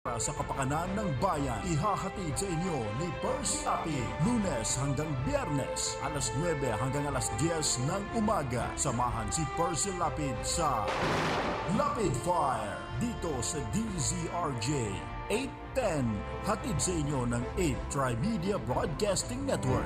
Para sa kapakanan ng bayan, ihahatid sa inyo ni Percy Lapid, Lunes hanggang Biyernes, alas 9 hanggang alas 10 ng umaga. Samahan si Percy Lapid sa Lapid Fire dito sa DZRJ 810, hatid sa inyo ng 8 Trimedia Broadcasting Network.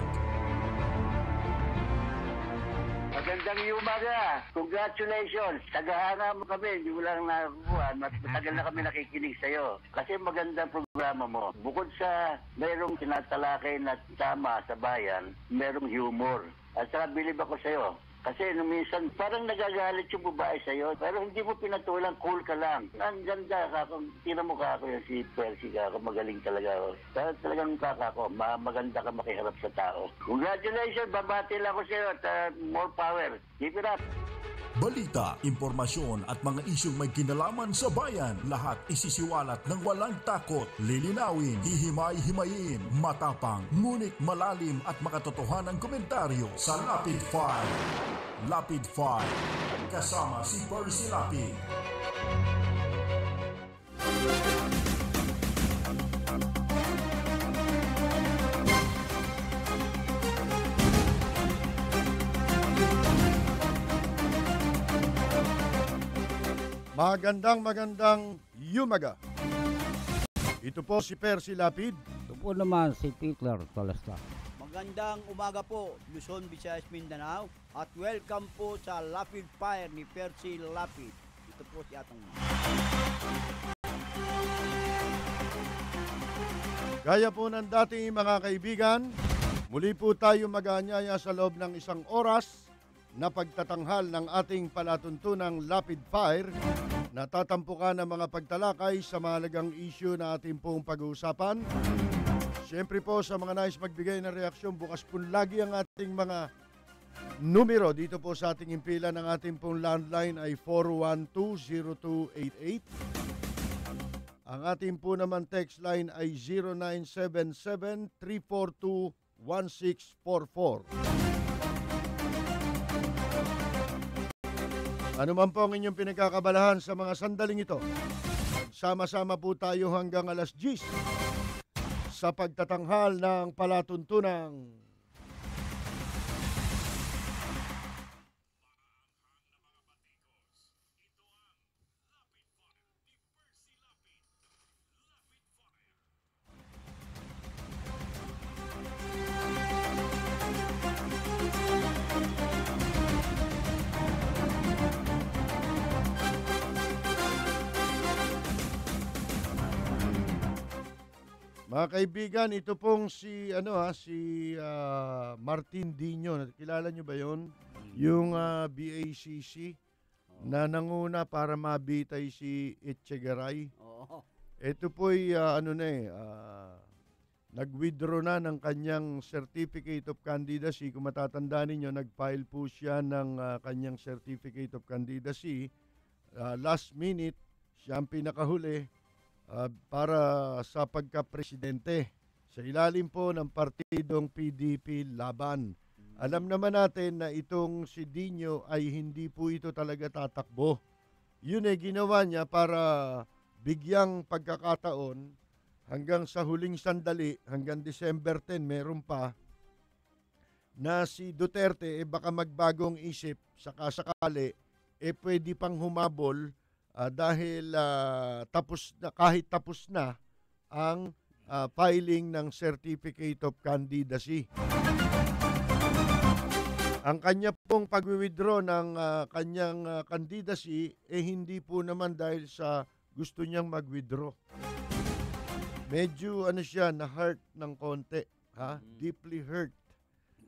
Magandang umaga. Congratulations. Tagahanga mo kami. Hindi mo lang nakakuha. Matagal na kami nakikinig sa'yo. Kasi magandang programa mo. Bukod sa mayroong tinatalakay na tama sa bayan, mayroong humor. At saka bilib ako sa'yo. Kasi nung minsan, parang nagagalit yung babae sa'yo, pero hindi mo pinatulang, cool ka lang. Ang ganda ka, kung tira mo ka ako yung si Percy ka, ako magaling talaga ako. Pero talagang kaka ko, maganda ka makiharap sa tao. Congratulations, babati lang ako sa'yo at more power. Keep it up. Balita, impormasyon at mga isyong may kinalaman sa bayan, lahat isisiwalat ng walang takot, lilinawin, hihimay-himayin, matapang, ngunit malalim at makatotohanang komentaryo sa Lapid 5. Lapid 5, kasama si Percy Lapid. Magandang umaga. Ito po si Percy Lapid. Ito po naman si Peter Tolesta. Magandang umaga po, Luzon, Visayas, Mindanao. At welcome po sa Lapid Fire ni Percy Lapid. Ito po si Atong. Gaya po ng dating mga kaibigan, muli po tayo mag-aanyaya sa loob ng isang oras na pagtatanghal ng ating palatuntunang Lapid Fire na tatampukan ng mga pagtalakay sa mahalagang issue na ating pong pag-uusapan. Siyempre po sa mga nais magbigay ng reaksyon, bukas po lagi ang ating mga numero dito po sa ating impila ng ating pong landline ay 412-0288. Ang ating po naman text line ay 0977-342-1644. Ano man po ang inyong pinagkakabalahan sa mga sandaling ito, sama-sama po tayo hanggang alas 10 sa pagtatanghal ng palatuntunang mga kaibigan, ito pong si Martin Dino. Kilala niyo ba 'yon? Yung BACC na nanguna para mabitay si Echegaray. Oo. Ito po'y nag-withdraw na ng kanyang certificate of candidacy. Kung matatandaan niyo, nag-file po siya ng kanyang certificate of candidacy. Last minute, siya ang pinakahuli para sa pagka-presidente sa ilalim po ng partidong PDP Laban. Alam naman natin na itong si Dino ay hindi po ito talaga tatakbo. Yun ay ginawa niya para bigyang pagkakataon hanggang sa huling sandali, hanggang December 10, meron pa, na si Duterte baka magbagong isip sakasakali, pwede pang humabol dahil kahit tapos na ang filing ng Certificate of Candidacy. Ang kanya pong pag-withdraw ng kanyang candidacy hindi po naman dahil sa gusto niyang mag-withdraw. Medyo siya, na-hurt ng konti, deeply hurt.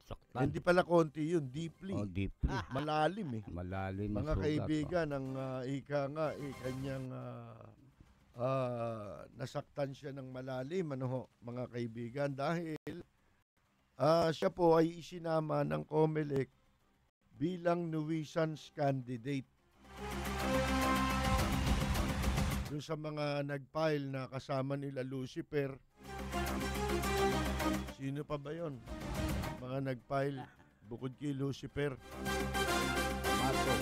Saktan. Hindi pala konti yun, deeply. Oh, deeply. Malalim Malalim mga sugat, kaibigan, ang ika nga, kanyang nasaktan siya ng malalim, mga kaibigan, dahil siya po ay isinama ng COMELEC bilang nuisance candidate. Doon sa mga nag-file na kasama nila Lucifer, sino pa ba yon? Mga nag-file bukod kay Lucifer. Mato.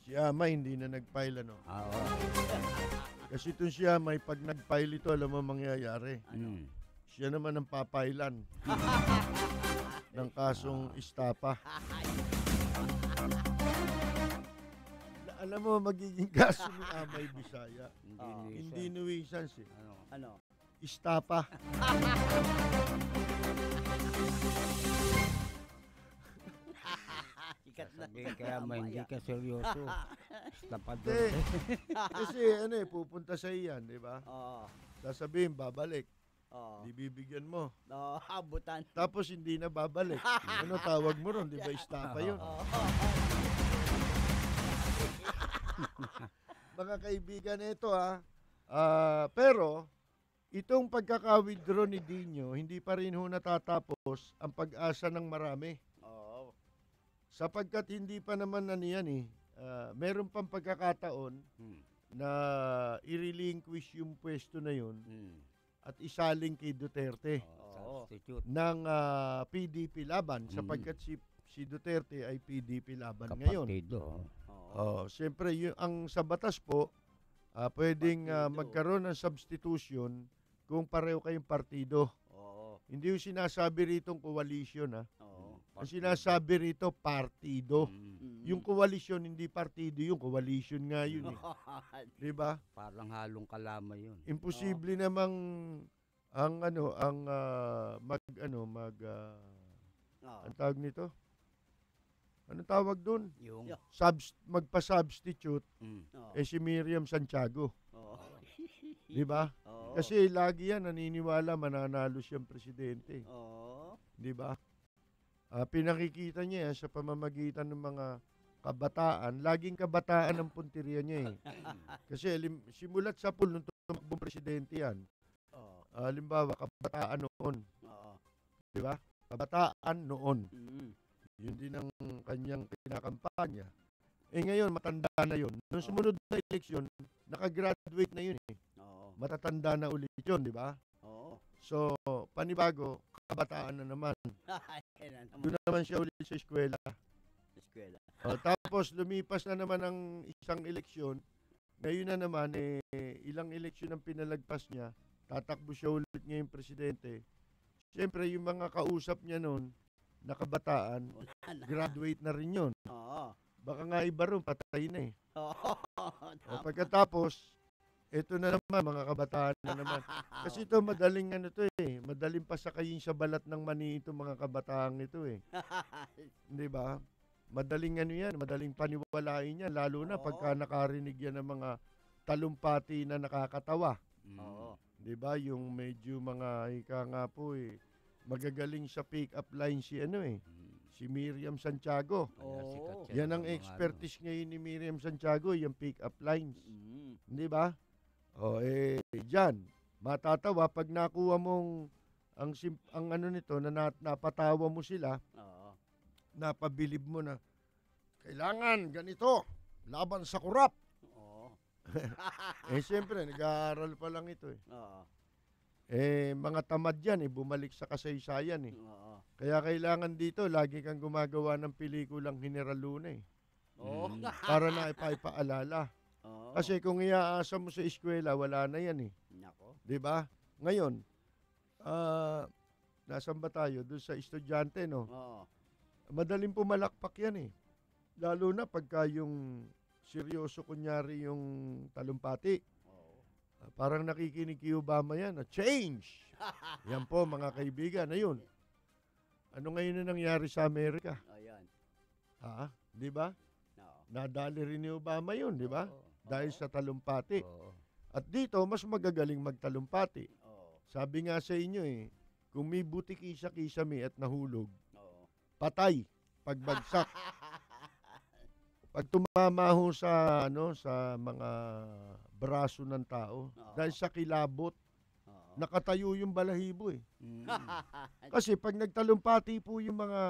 Si Ama hindi na nag-file, ano? Oo. Kasi ito siya, may pag nag-file ito, alam mo mangyayari. Mm. Siya naman ang papailan ng kasong istapa. Alam mo, magiging kaso ni Amay Bisaya. Hindi nuisance eh. Ano? Istapa. Sikat na. Sabihin kaya hindi ka seryoso. Tapador. Hindi. Kasi pupunta sa iyan, di ba? Oo. Sasabihin, babalik. Oo. Di bibigyan mo. Oo, abutan. Tapos hindi na babalik. Ano tawag mo ron? Di ba istapa yun? Mga kaibigan, ito pero itong pagkaka-withdraw ni Dino, hindi pa rin ho natatapos ang pag-asa ng marami. Oo. Sapagkat hindi pa naman meron pang pagkakataon na i-relinquish yung pwesto na yun at isaling kay Duterte Substitute. ng PDP laban sapagkat si Duterte ay PDP laban ngayon. Kapatido. Siyempre ang sa batas po pwedeng magkaroon ng substitution kung pareho kayong partido. Oo. Hindi yung sinasabi rito coalition Oo. Ang sinasabi rito partido. Mm. Yung coalition hindi partido, yung coalition nga yun eh. 'Di ba? Parang halong kalamay yun. Imposible namang ang ang tawag nito? Anong tawag doon? Yung Magpa-substitute Oo. si Miriam Santiago. Oo. 'Di ba? Oo. Kasi lagi yan naniniwala mananalo siyang presidente. Oo. 'Di ba? Pinakikita niya sa pamamagitan ng mga kabataan. Laging kabataan ang punteriya niya eh. Kasi simulat sa pool nung tumakbong presidente yan. Oo. Halimbawa, kabataan noon. Oo. 'Di ba? Kabataan noon. Mm. Yun din ang kanyang kinakampanya. Ngayon, matanda na yun. Nung sumunod na eleksyon, nakagraduate na yun eh. Oo. Matatanda na ulit yun, di ba? Oo. So, panibago, kabataan na naman. Kailan naman Doon naman siya ulit sa eskwela. sa eskwela. Tapos, lumipas na naman ang isang eleksyon. Ngayon na naman, ilang eleksyon ang pinalagpas niya. Tatakbo siya ulit ngayong presidente. Siyempre, yung mga kausap niya noon, na kabataan, Wala na. graduate na rin yun. Oo. Baka nga iba rin, patay na eh. Oo. Pagkatapos, ito na naman, mga kabataan na naman. Kasi ito, madaling madaling pasakayin sa balat ng mani ito, mga kabataan ito eh. Hindi ba? Madaling yan, madaling paniwalain yan, lalo na Oo. pagka nakarinig yan ng mga talumpati na nakakatawa. Oo. Di ba? Yung medyo mga ika nga po magagaling sa pick-up line si si Miriam Santiago. Oo. Yan ang expertise ngayon ni Miriam Santiago, yung pick-up lines. Mm. Di ba? Diyan, matatawa pag nakuha mong ang nito na napatawa mo sila, Oo. napabilib mo na kailangan ganito, laban sa kurap. Oo. Siyempre, nag-aaral pa lang ito eh. Oo. Mga tamad yan bumalik sa kasaysayan eh. Oo. Kaya kailangan dito, lagi kang gumagawa ng pelikulang General Luna eh. Oo. Para na ipapaalala. Oo. Kasi kung iaasa mo sa eskwela, wala na yan eh. Nako. 'Di ba? Ngayon, nasan ba tayo? Doon sa estudyante, no? Oo. Madaling pumalakpak yan eh. Lalo na pagka yung seryoso kunyari yung talumpati. Oo. Parang nakikinig kay Obama yan. Change! Yan po mga kaibigan. Ayun. Ano ngayon na nangyari sa Amerika? Ayan. Di ba? Oo. Nadali rin ni Obama yun, di ba? Oo. Dahil sa talumpati. Oo. At dito, mas magagaling magtalumpati. Oo. Sabi nga sa inyo kung may buti kisa-kisame at nahulog, Oo. patay, pagbagsak. Pag tumama ho sa mga braso ng tao, dahil sa kilabot, Oo. nakatayo yung balahibo eh. Mm. Kasi pag nagtalumpati po yung mga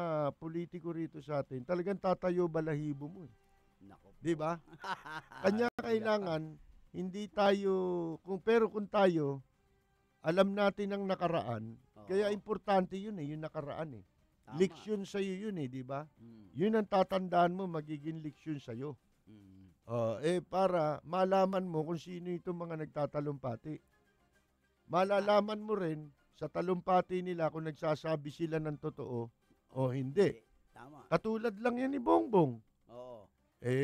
politiko rito sa atin, talagang tatayo balahibo mo eh. Nako. Di ba? Kanya kailangan, hindi tayo, kung tayo, alam natin ang nakaraan, Oo. kaya importante yun yung nakaraan eh. Tama. Leksyon sa'yo yun di ba? Mm. Yun ang tatandaan mo, magiging leksyon sa'yo. Mm. Para malaman mo kung sino itong mga nagtatalumpati. Malalaman mo rin sa talumpati nila kung nagsasabi sila ng totoo o hindi. Tama. Katulad lang yan ni Bongbong. Oo.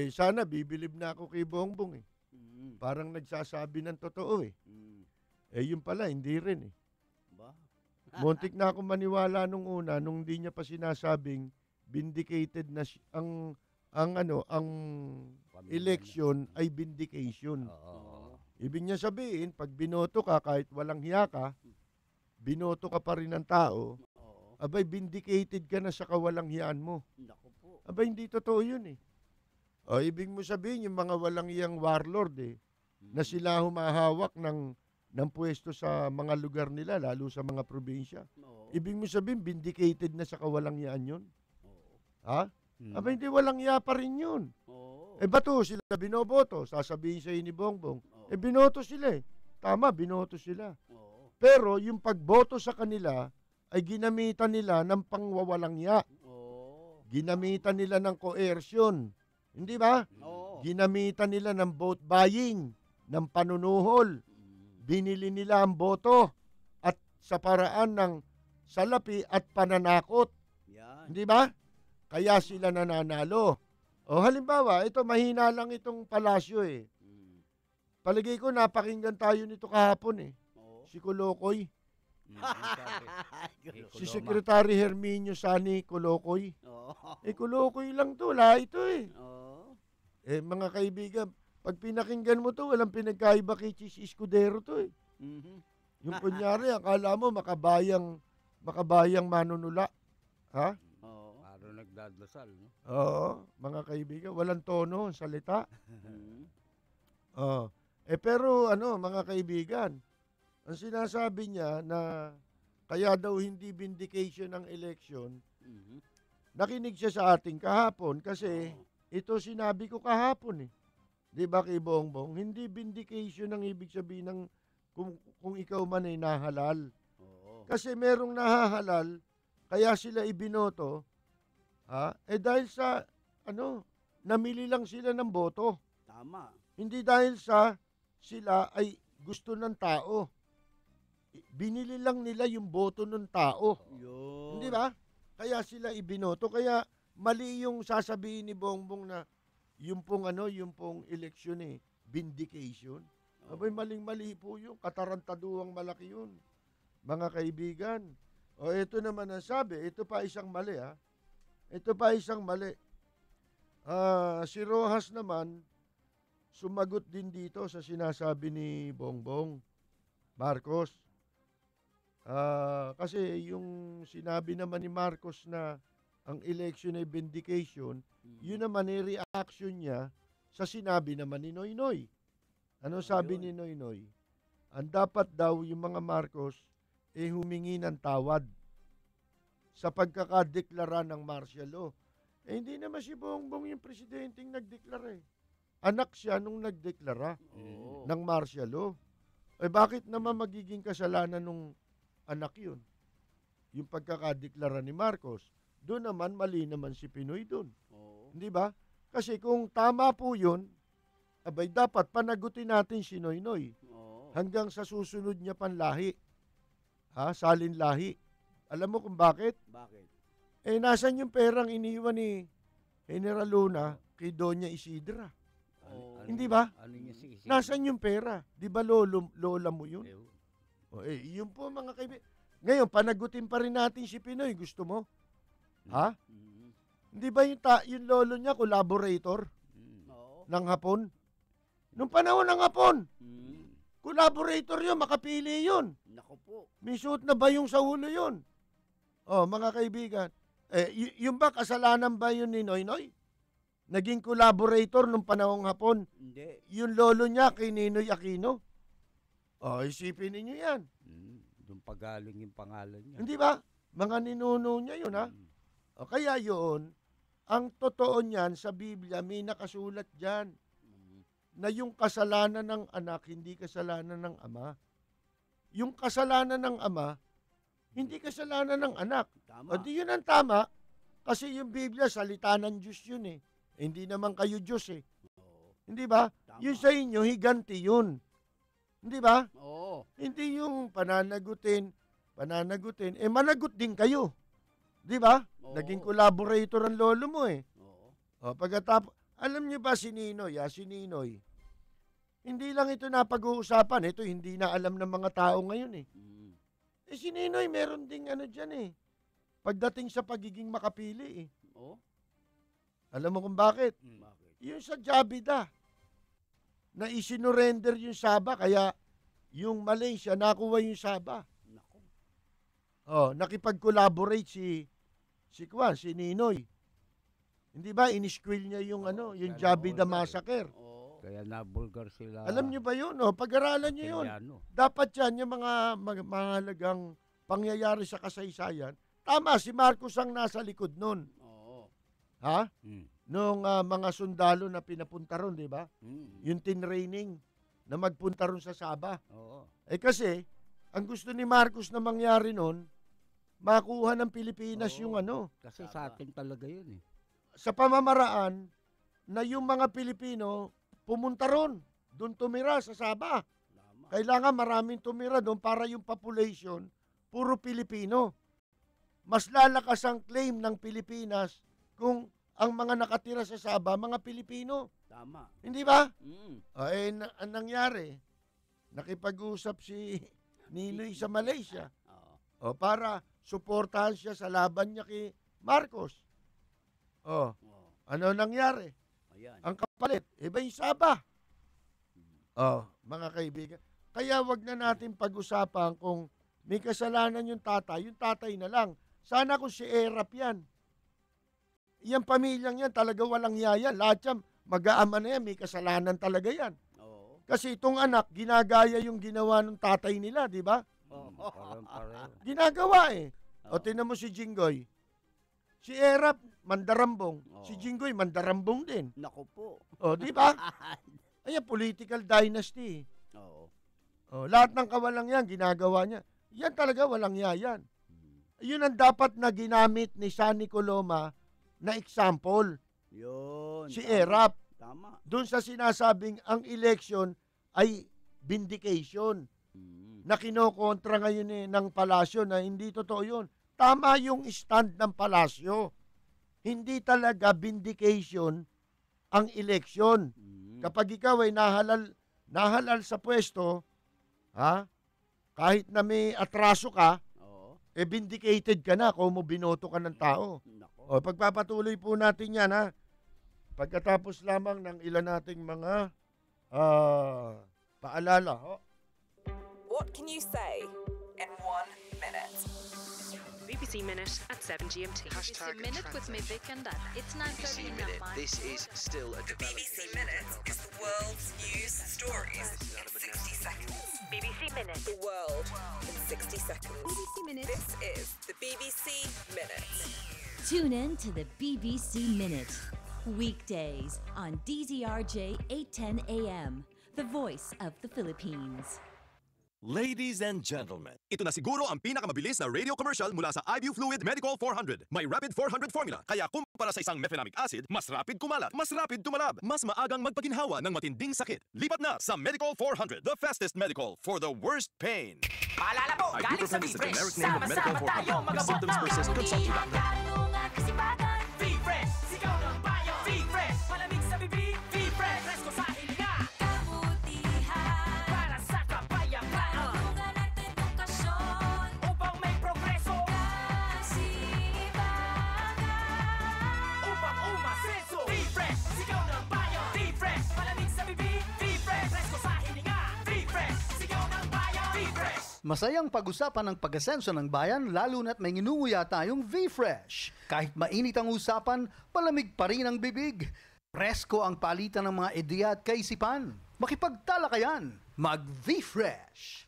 Sana bibilib na ako kay Bongbong eh. Mm. Parang nagsasabi ng totoo eh. Mm. Yun pala, hindi rin eh. Ba? Muntik na ako maniwala nung una, nung hindi niya pa sinasabing vindicated na ang election ay vindication. Oo. Ibig niya sabihin, pag binoto ka, kahit walang hiya ka, binoto ka pa rin ng tao, Oo. abay, vindicated ka na sa kawalang hiyaan mo. Naku po. Abay, hindi totoo yun eh. Ibig mo sabihin, yung mga walang hiyang warlord na sila humahawak ng pwesto sa mga lugar nila, lalo sa mga probinsya. Oo. Ibig mo sabihin, vindicated na sa kawalang hiyaan yun. Oo. Ha? Mm. Abay, hindi walang hiya pa rin yun. Oo. Bato sila binoboto? Sasabihin sa'yo ni Bongbong. Oo. Binoto sila eh. Tama, binoto sila. Oo. Pero yung pagboto sa kanila ay ginamitan nila ng pangwawalang hiya. Oo. Ginamitan nila ng coercion. Hindi ba? Oo. Ginamitan nila ng vote buying, ng panunuhol. Mm. Binili nila ang boto at sa paraan ng salapi at pananakot. Yan. Hindi ba? Kaya sila nananalo. Halimbawa, ito mahina lang itong palasyo eh. Mm. Palagay ko napakinggan tayo nito kahapon eh. Oo. Si Kolokoy. Mm, ang sabi. Si Kuloma. Secretary Herminio Sani Kolokoy. Oo. Kolokoy lang to, wala ito eh. Oo. Mga kaibigan, pag pinakinggan mo to, walang pinagkaiba kay Chis Escudero to eh. Mhm. Yung kunyari, akala mo makabayang manunula. Ha? Oo. Parang nagdadasal, no? Oo, mga kaibigan, walang tono ang salita. Mhm. Pero mga kaibigan, ang sinasabi niya na kaya daw hindi vindication ng election, Mhm. nakinig siya sa ating kahapon kasi Oo. ito sinabi ko kahapon eh. Di ba kay Bongbong? Hindi vindication ang ibig sabihin ng kung ikaw man ay nahalal. Oo. Kasi merong nahahalal, kaya sila ibinoto, dahil sa, namili lang sila ng boto. Tama. Hindi dahil sa sila ay gusto ng tao. Binili lang nila yung boto ng tao. Yun. Hindi ba? Kaya sila ibinoto. Kaya mali yung sasabihin ni Bongbong na yung pong eleksyon vindication. Oo. Abay, maling-mali po yun. Katarantaduang malaki yun. Mga kaibigan. Ito naman ang sabi. Ito pa isang mali Ito pa isang mali. Si Rojas naman, sumagot din dito sa sinasabi ni Bongbong Marcos. Kasi yung sinabi naman ni Marcos na ang election ay vindication, Mhm. yun naman ay reaction niya sa sinabi naman ni Noynoy. Ano sabi Ayun. ni Noynoy? Ang dapat daw yung mga Marcos humingi ng tawad sa pagkakadeklara ng martial law. Hindi naman si Bongbong yung presidenteng nagdeklara eh. Anak siya nung nagdeklara Oo. ng martial law. Bakit naman magiging kasalanan nung anak yun? Yung pagkakadeklara ni Marcos. Doon naman, mali naman si Pinoy doon. Oo. Hindi ba? Kasi kung tama po yun, dapat panagutin natin si Noynoy Oo. hanggang sa susunod niya panlahi. Salin lahi. Alam mo kung bakit? Bakit? Nasan yung perang iniwan ni General Luna kay Doña Isidra? Oo. Hindi ba? Ano niya si Isidro? Nasan yung pera? Di ba lola mo yun? Yun po mga kaibigan. Ngayon, panagutin pa rin natin si Pinoy. Gusto mo? Ha? Mhm. Hindi ba yung lolo niya, collaborator Oo. ng Hapon? Nung panahon ng Hapon, Mhm. collaborator yun, makapili yun. Naku po. May suot na bayong sa ulo yun. Mga kaibigan, yung ba kasalanan ba yun ni Noynoy? Naging collaborator nung panahong Hapon. Hindi. Yung lolo niya kay Ninoy Aquino. Isipin ninyo yan. Doon pagaling yung pangalan niya. Hindi ba? Mga ninuno niya yun, ha? Kaya yun, ang totoo niyan sa Biblia, may nakasulat dyan Mhm. na yung kasalanan ng anak, hindi kasalanan ng ama. Yung kasalanan ng ama, hindi kasalanan ng anak. Tama. Di yun ang tama. Kasi yung Biblia, salita ng Diyos yun eh. Hindi naman kayo Diyos eh. Oo. Hindi ba? Tama. Yung sa inyo, higanti yun. Hindi ba? Oo. Hindi yung pananagutin, managot din kayo. Di ba? Oo. Naging collaborator ang lolo mo eh. Oo. Pagkatapos, alam niyo ba si Ninoy, si Ninoy, hindi lang ito napag-uusapan, ito hindi na alam ng mga tao ngayon eh. Mm. Si Ninoy meron ding dyan eh. Pagdating sa pagiging makapili eh. Oo. Alam mo kung bakit? Bakit? Yung sa Jabida, na isinurrender yung Sabah, kaya yung Malaysia nakuha yung Sabah. Nako. Nakipag-collaborate si Ninoy. Hindi ba iniskwil niya yung yung Jabida Massacre? Oo. Kaya nabulgar sila. Alam niyo ba yun? Pag-aralan niyo yun. Italiano. Dapat yan yung mga mahalagang pangyayari sa kasaysayan. Tama, si Marcos ang nasa likod nun. Oo. Ha? Mm. Nung mga sundalo na pinapunta ron, di ba? Mm. Yung tinraining na magpunta ron sa Sabah. Oo. Kasi, ang gusto ni Marcos na mangyari nun, makuha ng Pilipinas Oo. yung Kasi sa atin talaga yun eh. sa pamamaraan na yung mga Pilipino pumunta ron, doon tumira sa Sabah. Tama. Kailangan maraming tumira doon para yung population, puro Pilipino. Mas lalakas ang claim ng Pilipinas kung ang mga nakatira sa Sabah, mga Pilipino. Tama. Hindi ba? Mm. Ang nangyari, nakipag-usap si Ninoy sa Malaysia Oo. para suportahan siya sa laban niya kay Marcos. Oo. Ano nangyari? Ayan. Ang kapalit, iba yung Sabah. Mga kaibigan. Kaya wag na natin pag-usapan kung may kasalanan yung tatay na lang. Sana kung si Erap yan. Yung pamilyang yan talaga walang yaya. Lahat yan, mag-aama na yan, may kasalanan talaga yan. Oo. Kasi itong anak, ginagaya yung ginawa ng tatay nila, di ba? Parang pareho. Ginagawa eh. Oo. Tinan mo si Jinggoy. Si Erap, mandarambong. Oo. Si Jinggoy, mandarambong din. Nako po. Di ba? Ayan, political dynasty. Oo. Lahat ng kawalang yan, ginagawa niya. Yan talaga walang yayan. Yun ang dapat na ginamit ni Sunny Coloma na example. Yun. Si tama. Erap. Tama. Doon sa sinasabing ang election ay vindication Mm. na kinokontra ngayon ng palasyo na hindi totoo yun. Tama yung stand ng palasyo. Hindi talaga vindication ang election. Mm. Kapag ikaw ay nahalal sa pwesto, kahit na may atraso ka, Oo. vindicated ka na kung mo binoto ka ng tao. Nako. Pagpapatuloy po natin yan, pagkatapos lamang ng ilan nating mga paalala. What can you say in 1 minute? BBC Minute at 7 GMT. BBC Minute with me, Vic and Dad. It's 9:30 in Myanmar. This is still a BBC Minute is the world's news stories in 60 seconds. BBC Minute. The world in 60 seconds. BBC Minute. This is the BBC Minute. Tune in to the BBC Minute. Weekdays on DZRJ 810 AM. The voice of the Philippines. Ladies and gentlemen, ito na siguro ang pinakamabilis na radio commercial mula sa IBU Fluid Medicol 400. May Rapid 400 formula, kaya kumpara sa isang mefenamic acid, mas rapid kumalat, mas rapid tumalab, mas maagang magpaginhawa ng matinding sakit. Lipat na sa Medicol 400, the fastest medical for the worst pain. Paalala po, galing sa Ibuprofen is the V-Fresh. generic name of Medicol Sama-sama tayo 400. If magabot symptoms ng persist, consult your doctor. V-Fresh, sigaw ng bayo. V-Fresh, malamig sa bibig. V-Fresh, presko sa hininga. Para sa kapayapaan. Upang may progreso. Upang umasenso. V-Fresh, sigaw ng bayo. V-Fresh, malamig sa bibig. V-Fresh, presko sa hininga. V-Fresh, sigaw ng bayo. V-Fresh. Masayang pag-usapan ng pag-asenso ng bayan lalo na't may nginunguya tayong V-Fresh. Kahit mainit ang usapan, palamig pa rin ang bibig. Presko ang palitan ng mga ideya at kaisipan. Makipagtalakayan, mag-V-Fresh.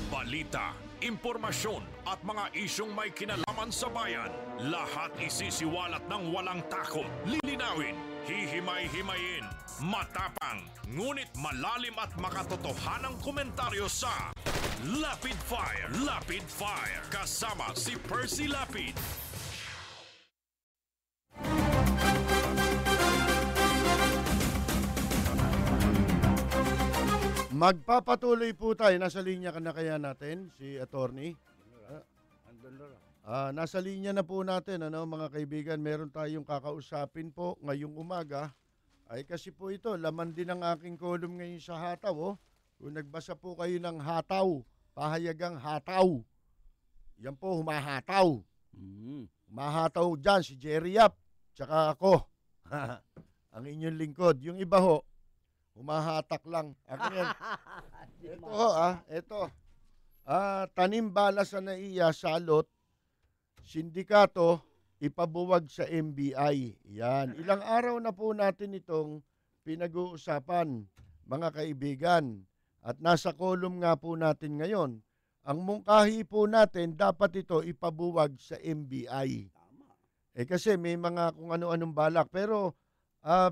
Balita, impormasyon at mga isyong may kinalaman sa bayan. Lahat isisiwalat ng walang takot. Lilinawin, hihimay-himayin, matapang, ngunit malalim at makatotohanang komentaryo sa Lapid Fire. Lapid Fire. Kasama si Percy Lapid. Magpapatuloy po tayo. Nasa linya ka na kaya natin, si attorney? Nasa linya na po natin, mga kaibigan. Meron tayong kakausapin po ngayong umaga. Ay kasi po ito, laman din ng aking column ngayon sa Hataw. Kung nagbasa po kayo ng Hataw, pahayagang Hataw. Yan po, humahataw. Humahataw dyan, si Jerry Yap, tsaka ako. Ang inyong lingkod. Yung iba ho, humahatak lang. Ako yan. Ito ho, ito. Tanim bala sa NAIA, salot, sindikato, ipabuwag sa MBI. Yan. Ilang araw na po natin itong pinag-uusapan, mga kaibigan. At nasa kolum nga po natin ngayon. Ang mungkahi po natin, dapat ito ipabuwag sa MBI. Kasi may mga kung ano-anong balak. Pero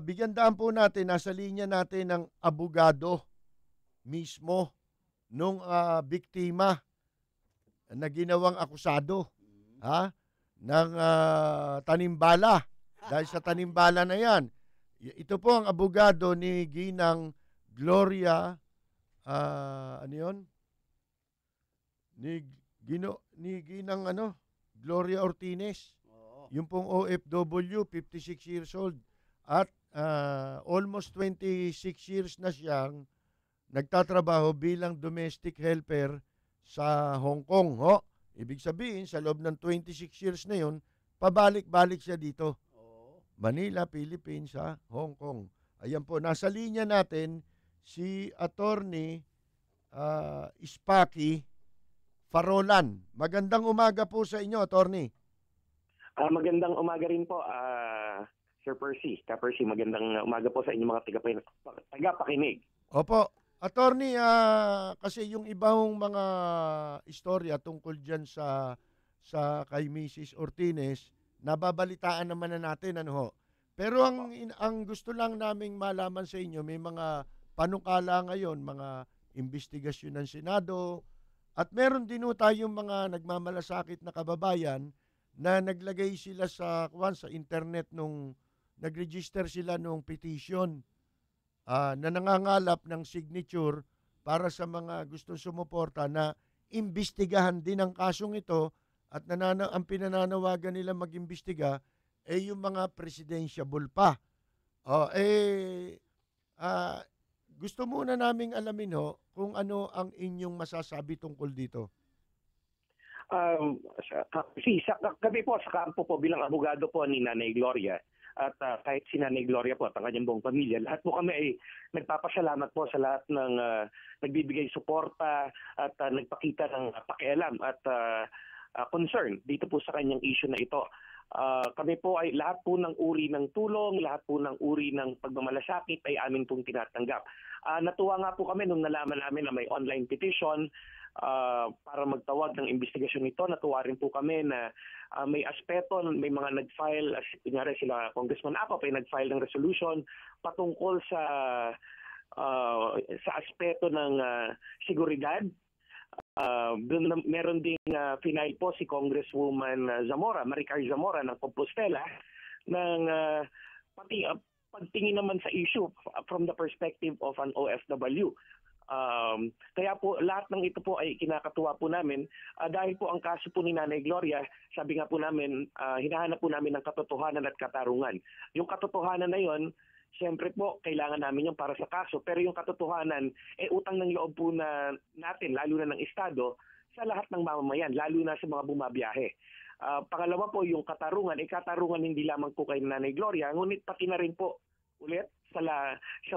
bigyan daan po natin, nasa linya natin ng abogado mismo nung biktima na ginawang akusado. Ng tanimbala. Dahil sa tanimbala na yan. Ito po ang abogado ni Ginang Gloria, ano yun? Ni Ginang Gloria Ortines. Yung pong OFW, 56 years old. At almost 26 years na siyang nagtatrabaho bilang domestic helper sa Hong Kong. Ibig sabihin, sa loob ng 26 years na yun, pabalik-balik siya dito. Manila, Philippines, Hong Kong. Ayan po, nasa linya natin si Attorney Ispaki Farolan. Magandang umaga po sa inyo, Attorney. Magandang umaga rin po, Sir Percy. Percy, magandang umaga po sa inyo mga tagapakinig. Opo. Attorney, kasi yung ibang mga istorya tungkol dyan sa kay Mrs. Ortines, nababalitaan naman na natin, Pero ang gusto lang naming malaman sa inyo, may mga panukala ngayon, mga investigasyon ng Senado, at meron din tayong mga nagmamalasakit na kababayan na naglagay sila sa internet nung nag-register sila nung petition na nangangalap ng signature para sa mga gustong sumuporta na imbestigahan din ang kasong ito at ang pinananawagan nila mag-imbestiga ay yung mga presidentiable pa. Gusto muna naming alamin kung ano ang inyong masasabi tungkol dito. Kami po sa kampo po bilang abogado po ni Nanay Gloria at kahit si Nanay Gloria po at ang kanyang buong pamilya, lahat po kami ay nagpapasalamat po sa lahat ng nagbibigay suporta at nagpakita ng pakialam at concern dito po sa kanyang issue na ito. Kami po ay lahat po ng uri ng tulong, lahat po ng uri ng pagmamalasakit ay amin pong tinatanggap. Natuwa nga po kami nung nalaman namin na may online petition para magtawag ng investigasyon nito. Natuwa rin po kami na may aspeto, may mga nag-file, kunyari sila Congressman Acop ay nag-file ng resolution patungkol sa aspeto ng seguridad. Meron ding final po si Congresswoman Zamora, Maricar Zamora ng Compostela ng pagtingin naman sa issue from the perspective of an OFW. Kaya po lahat ng ito po ay kinakatuwa po namin dahil po ang kaso po ni Nanay Gloria, sabi nga po namin, hinahanap po namin ng katotohanan at katarungan. Yung katotohanan na yon, siyempre po kailangan namin yung para sa kaso, pero yung katotohanan utang ng loob po na natin, lalo na ng Estado, sa lahat ng mamamayan, lalo na sa mga bumabiyahe. Pangalawa po yung katarungan, katarungan hindi lamang po kay Nanay Gloria, ngunit pati na rin po ulit sa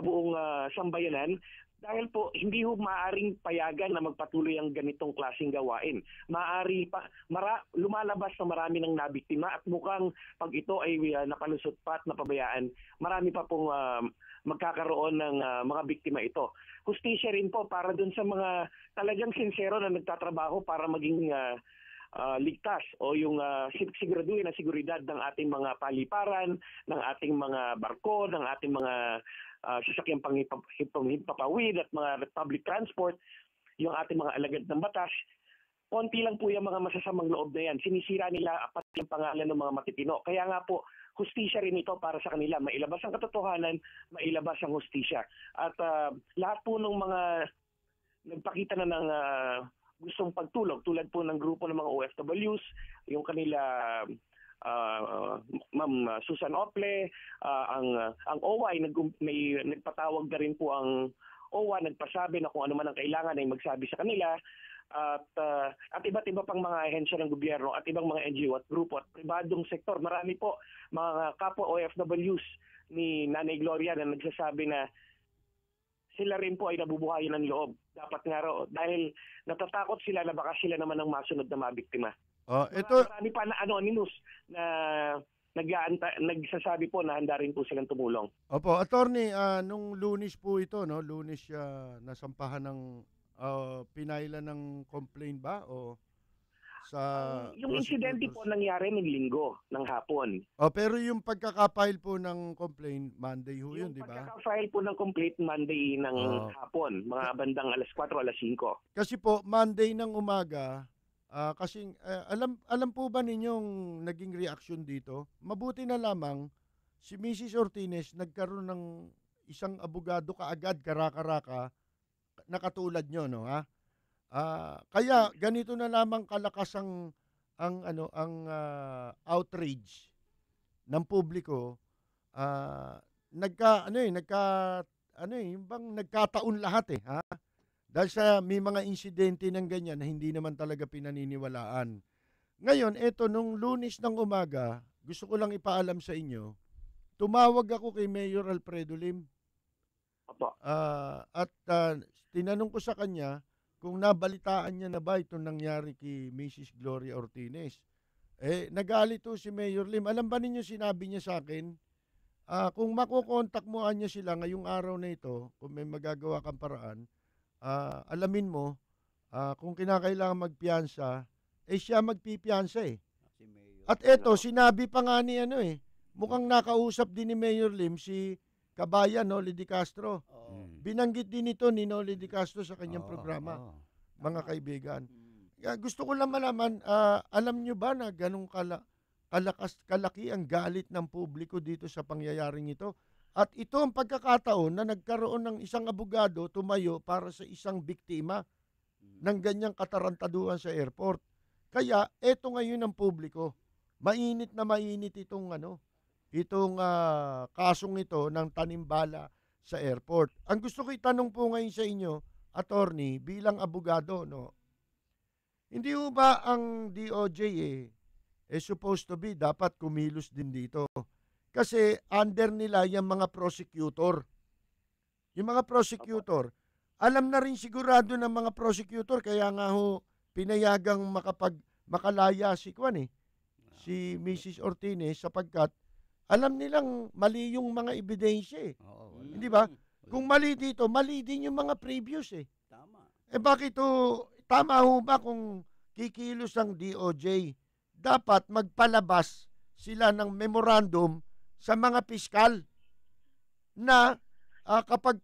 buong sambayanan. Dahil po, hindi ho maaaring payagan na magpatuloy ang ganitong klaseng gawain. Maaari pa, lumalabas na marami ng nabiktima at mukhang pag ito ay napalusot pa at napabayaan, marami pa pong magkakaroon ng mga biktima ito. Hustisya rin po para dun sa mga talagang sincero na nagtatrabaho para maging ligtas o yung siguraduhin na seguridad ng ating mga paliparan, ng ating mga barko, ng ating mga sasakyang panghimpapawid at mga public transport, yung ating mga alagad ng batas. Konti lang po yung mga masasamang loob na yan. Sinisira nila pati yung pangalan ng mga matitino. Kaya nga po, hustisya rin ito para sa kanila. Mailabas ang katotohanan, mailabas ang hustisya. At lahat po ng mga nagpakita na ng gustong pagtulong tulad po ng grupo ng mga OFWs, yung kanila Ma'am Susan Ople, ang OWA ay nagpatawag na rin po ang OWA, nagpasabi na kung ano man ang kailangan ay magsabi sa kanila. At iba't iba pang mga ahensya ng gobyerno at ibang mga NGO at grupo at pribadong sektor. Marami po mga kapwa OFWs ni Nanay Gloria na nagsasabi na sila rin po ay nabubuhayan ng loob. Dapat nga raw, dahil natatakot sila na baka sila naman ang masunod na mabiktima. Marami pa na anonymous na nagsasabi po na handa rin po silang tumulong. Opo, attorney, nung Lunes po ito, no? Lunes siya nasampahan ng pinaila ng complaint ba o sa yung insidente po nangyari ng linggo ng hapon. Pero yung pagkaka-file po ng complaint Monday ho yun, di ba? Pagkaka-file po ng complaint Monday ng hapon, mga bandang alas 4 alas 5. Kasi po Monday ng umaga, alam po ba ninyong naging reaction dito? Mabuti na lamang si Mrs. Ortines nagkaroon ng isang abogado kaagad, karaka-raka, na katulad nyo, no, ha? Kaya ganito na lamang kalakas ang outrage ng publiko. Nagkataon lahat ha? Dahil sa may mga insidente ng ganyan na hindi naman talaga pinaniniwalaan. Ngayon, nung Lunes ng umaga, gusto ko lang ipaalam sa inyo, tumawag ako kay Mayor Alfredo Lim. At tinanong ko sa kanya kung nabalitaan niya na ba itong nangyari kay Mrs. Gloria Ortines. Nagalit si Mayor Lim. Alam ba ninyo sinabi niya sa akin, kung makukontak mo niya sila ngayong araw na ito, kung may magagawa kang paraan, alamin mo, kung kinakailangan magpiyansa, siya magpipiyansa At eto, sinabi pa nga ni mukhang nakausap din ni Mayor Lim si Kabayan, Noli Di Castro. Binanggit din ito ni Noli Di Castro sa kanyang programa, mga kaibigan. Gusto ko lang malaman, alam nyo ba na ganong kalaki ang galit ng publiko dito sa pangyayaring ito? At ito ang pagkakataon na nagkaroon ng isang abogado tumayo para sa isang biktima ng ganyang katarantaduhan sa airport. Kaya eto ngayon ang publiko. Mainit na mainit itong kasong ito ng tanimbala sa airport. Ang gusto ko itanong po ngayon sa inyo, attorney, bilang abogado, no? Hindi ho ba ang DOJ supposed to be dapat kumilos din dito? Kasi under nila yung mga prosecutor. Yung mga prosecutor, alam na rin sigurado ng mga prosecutor, kaya nga ho pinayagang makalaya si Mrs. Ortines sapagkat alam nilang mali yung mga ebidensya Hindi ba? Kung mali dito, mali din yung mga previous Tama. Bakit tama ho ba kung kikilos ang DOJ? Dapat magpalabas sila ng memorandum sa mga piskal na kapag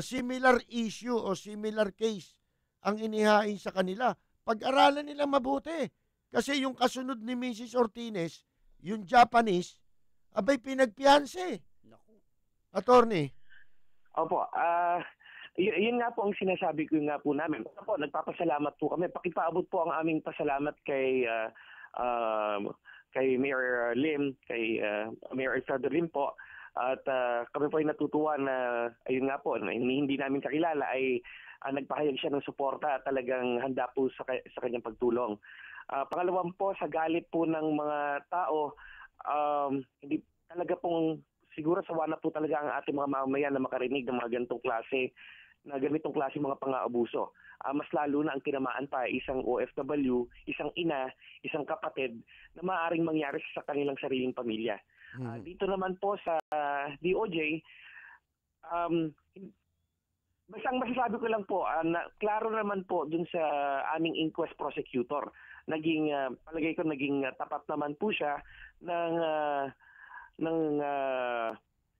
similar issue o similar case ang inihain sa kanila, pag-aralan nila mabuti. Kasi yung kasunod ni Mrs. Ortines, yung Japanese, abay pinagpiyanse. Attorney. Opo, yun nga po ang sinasabi ko nga po namin. Opo, nagpapasalamat po kami. Pakipaabot po ang aming pasalamat kay Mayor Lim, kay Mayor Alfredo Lim po. At kami po ay natutuwa na, ayun nga po, hindi namin kakilala ay nagpahayag siya ng suporta at talagang handa po sa kanyang pagtulong. Pangalawang po, sa galit po ng mga tao, hindi talaga pong siguro sawa na po talaga ang ating mga mamamayan na makarinig ng mga ganitong klase mga pang-aabuso. Mas lalo na ang tinamaan pa isang OFW, isang ina, isang kapatid na maaaring mangyari sa kanilang sariling pamilya. Dito naman po sa DOJ, basta ang masasabi ko lang po, klaro naman po dun sa aming inquest prosecutor. Palagay ko naging tapat naman po siya ng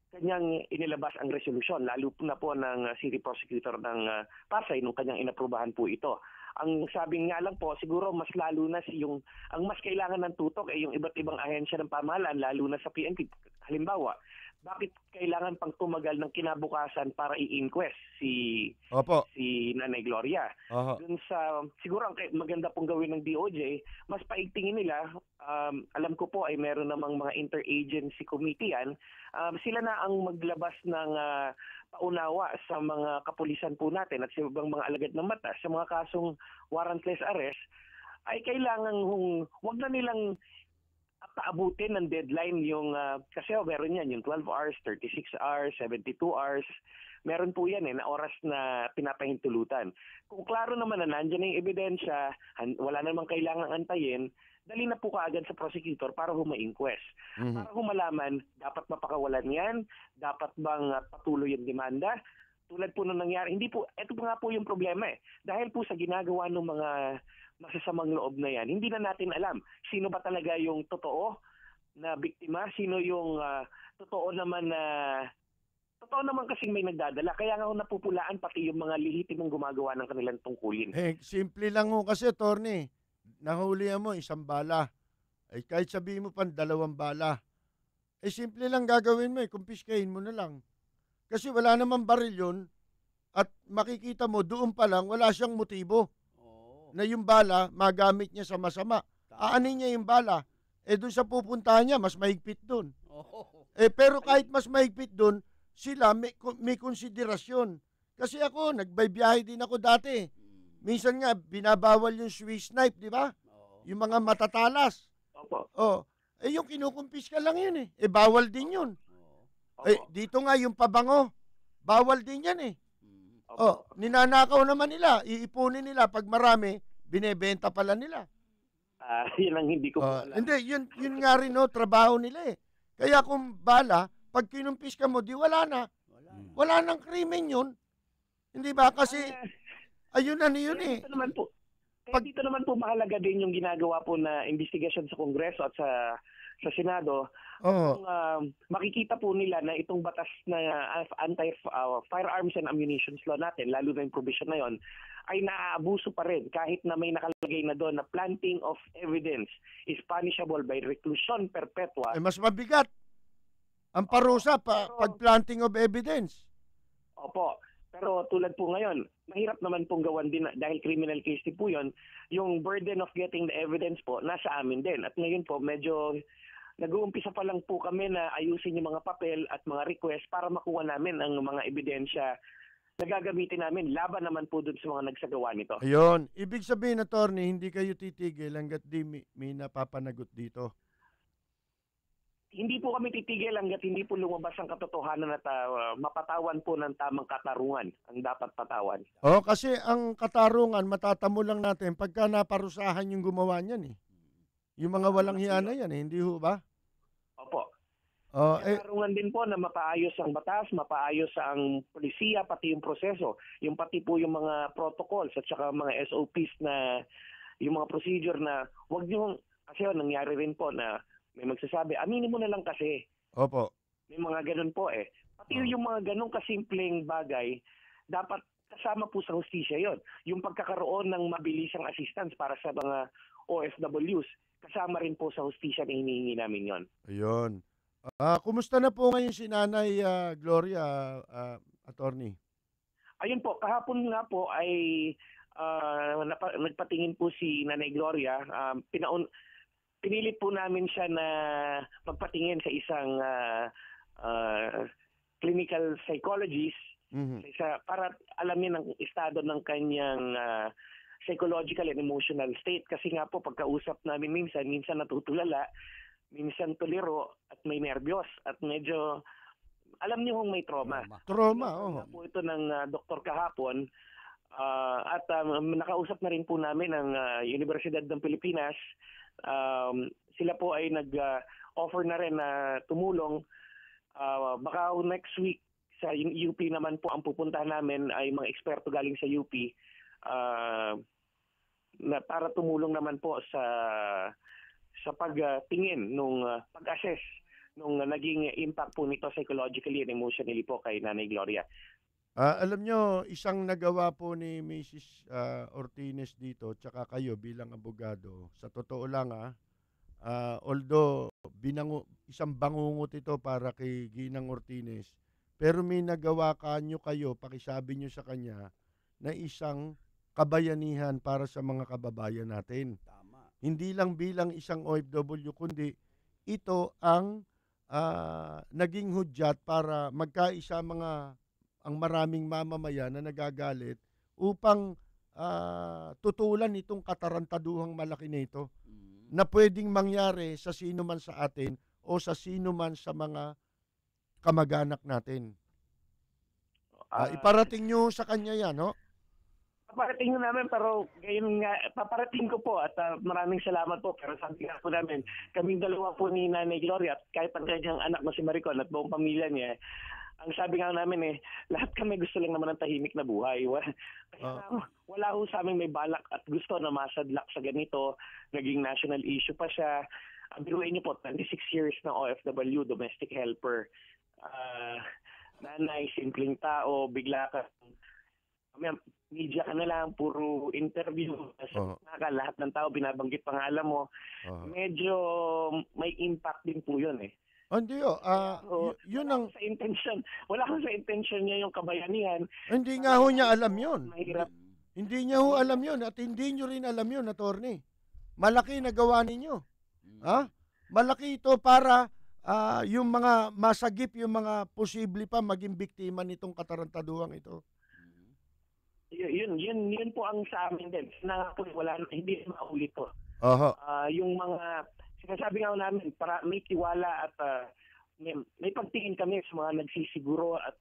kanyang inilabas ang resolusyon, lalo na po ng city prosecutor ng Pasay nung kanyang inaprubahan po ito. Ang sabi nga lang po, siguro mas lalo na ang mas kailangan ng tutok ay yung iba't ibang ahensya ng pamahalaan, lalo na sa PNP. Halimbawa, bakit kailangan pang tumagal ng kinabukasan para i-inquest si Nanay Gloria? Dun sa, siguro ang maganda pong gawin ng DOJ, mas paigtingin nila, alam ko po ay meron namang mga interagency committee yan, sila na ang maglabas ng paunawa sa mga kapulisan po natin at sa ibang mga alagad ng mata sa mga kasong warrantless arrest, ay kailangan wag na nilang paabutin ng deadline yung kasi meron yan yung 12 hours, 36 hours, 72 hours. Meron po yan na oras na pinapahintulutan. Kung klaro naman na nandiyan na yung ebidensya, wala namang kailangang antayin, dali na po kaagad sa prosecutor para huma-inquest. Para humalaman, dapat mapakawalan yan, dapat bang patuloy yung demanda. Tulad po nung nangyari, hindi po, ito po nga po yung problema Dahil po sa ginagawa ng mga masasamang loob na yan, hindi na natin alam sino ba talaga yung totoo na biktima, sino yung totoo naman kasing may nagdadala. Kaya nga napupulaan pati yung mga lihitimong gumagawa ng kanilang tungkulin. Simple lang ho kasi, Attorney. Nahulihan mo isang bala. Kahit sabihin mo pa 2 bala. Simple lang gagawin mo kumpiskahin mo na lang. Kasi wala namang baril yun at makikita mo doon pa lang wala siyang motibo. Na yung bala, magamit niya sa masama. Aanin niya yung bala. Doon sa pupuntahan niya, mas mahigpit doon. Pero kahit mas mahigpit doon, sila may konsiderasyon. Kasi ako, nagbaybiyahe din ako dati. Minsan nga, binabawal yung Swiss knife, di ba? Yung mga matatalas. Yung kinukumpis ka lang yun bawal din yun. Dito nga yung pabango. Bawal din yan ninanakaw naman nila, iipunin nila pag marami, binebenta pala nila. Yun ang hindi ko alam. Hindi, yun nga rin trabaho nila Kaya kung bala, pag kinumpis ka mo, di wala na. Wala nang krimen yun. Hindi ba? Kasi, ayun yun Dito naman po, dito naman po mahalaga din yung ginagawa po na investigasyon sa Kongreso at sa Senado. Makikita po nila na itong batas na anti-firearms and ammunition law natin, lalo na yung provision na yon, ay naaabuso pa rin kahit na may nakalagay na doon na planting of evidence is punishable by reclusion perpetua. Mas mabigat ang parusa pag planting of evidence. Opo. Pero tulad po ngayon, mahirap naman pong gawan din dahil criminal case din po yun, yung burden of getting the evidence po nasa amin din. At ngayon po medyo nag-uumpisa pa lang po kami na ayusin yung mga papel at mga request para makuha namin ang mga ebidensya na gagamitin namin. Laban naman po dun sa mga nagsagawa nito. Ayun. Ibig sabihin, Attorney, hindi kayo titigil hanggat di may napapanagot dito. Hindi po kami titigil hanggat hindi po lumabas ang katotohanan at mapatawan po ng tamang katarungan ang dapat patawan. Kasi ang katarungan, matatamo lang natin pagka naparusahan yung gumawa niyan Yung mga walang hiya na yan hindi ho ba? Opo. Katarungan din po na mapaayos ang batas, mapaayos ang polisiya, pati yung proseso. Yung pati po yung mga protocols at saka mga SOPs na yung mga procedure na wag niyo, kasi nangyari rin po na may magsasabi, aminin mo na lang kasi. Opo. May mga ganun po Pati yung mga ganun kasimpleng bagay, dapat kasama po sa hustisya yon. Yung pagkakaroon ng mabilisang assistance para sa mga OFWs, kasama rin po sa hustisya na hinihingi namin yon. Ayun. Kumusta na po ngayon si Nanay Gloria, Attorney? Ayun po, kahapon nga po ay nagpatingin po si Nanay Gloria. Pinilit po namin siya na magpatingin sa isang clinical psychologist para alamin ang estado ng kanyang psychological and emotional state. Kasi nga po pagkausap namin minsan natutulala, minsan tuliro at may nervyos at medyo alam niyo kung may trauma. Trauma, po ito ng doktor kahapon at nakausap na rin po namin ang Universidad ng Pilipinas. Sila po ay nag-offer na rin na tumulong. Baka next week sa UP naman po ang pupuntahan namin ay mga eksperto galing sa UP na para tumulong naman po sa pagtingin nung pag-assess nung naging impact po nito psychologically and emotionally po kay Nanay Gloria. Alam nyo, isang nagawa po ni Mrs. Ortines dito, tsaka kayo bilang abogado, sa totoo lang although isang bangungot ito para kay Ginang Ortines. Pero may nagawa kanyo kayo, pakisabi nyo sa kanya, na isang kabayanihan para sa mga kababayan natin. Tama. Hindi lang bilang isang OFW, kundi ito ang naging hudyat para magkaisa ang maraming mamamayan na nagagalit upang tutulan itong katarantaduhang malaki nito na pwedeng mangyari sa sino man sa atin o sa sino man sa mga kamag-anak natin. Iparating nyo sa kanya yan, no? Paparating nyo namin, pero ngayon nga, paparating ko po at maraming salamat po. Pero sabi nga po namin, kaming dalawa po ni Nanay Gloria at kahit ang kanyang anak na si Maricon at buong pamilya niya, ang sabi nga namin lahat kami gusto lang naman ng tahimik na buhay. Wala ho sa amin may balak at gusto na masadlak sa ganito. Naging national issue pa siya. Biruin niyo po, 26 years na OFW, domestic helper. Nanay, simpleng tao, bigla ka. Media ka na lang, puro interview. Lahat ng tao, binabanggit pangalan mo. Medyo may impact din po yun Hindi yun ang sa intention. Wala ko sa intention niya yung kabayanihan. Hindi nga ho niya alam yun. Hindi niya ho alam yun at hindi niyo rin alam yun, attorney. Malaki na gawa ninyo. Malaki ito para yung mga masagip, yung mga posible pa maging biktima nitong katarantaduhang ito. Yun po ang sa amin din. Na po hindi maulit to. Yung mga sinasabi nga namin, para may tiwala at may pagtingin kami sa mga nagsisiguro at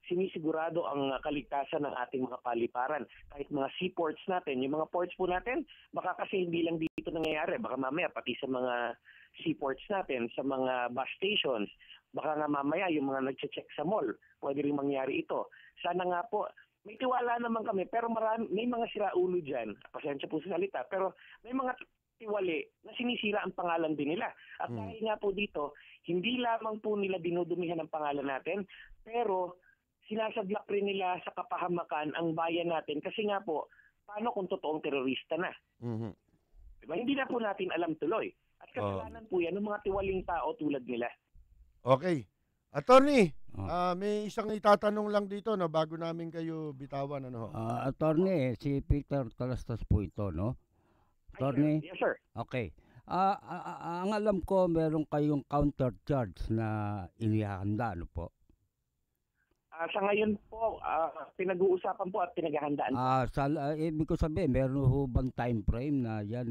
sinisigurado ang kaligtasan ng ating mga paliparan. Kahit mga seaports natin, yung mga ports po natin, baka kasi hindi lang dito nangyayari. Baka mamaya pati sa mga seaports natin, sa mga bus stations, baka nga mamaya yung mga nagche-check sa mall, pwede rin mangyari ito. Sana nga po, may tiwala naman kami, pero may mga siraulo dyan. Pasensya po sa salita, pero may mga tiwali na sinisira ang pangalan din nila. At dahil nga po dito, hindi lamang po nila dinudumihan ang pangalan natin, pero sinasadlak rin nila sa kapahamakan ang bayan natin. Kasi nga po, paano kung totoong terorista na? Diba? Hindi na po natin alam tuloy. At kasalanan po yan ng mga tiwaling tao tulad nila. Okay. Attorney, may isang itatanong lang dito no bago namin kayo bitawan Attorney, si Peter Talastas po ito, no? Attorney? Yes, sir. Okay. Ang alam ko, meron kayong counter charge na inihahanda, ano po? Sa ngayon po, pinag-uusapan po at pinaghahandaan po. Ibig ko sabihin, meron ho bang time frame na yan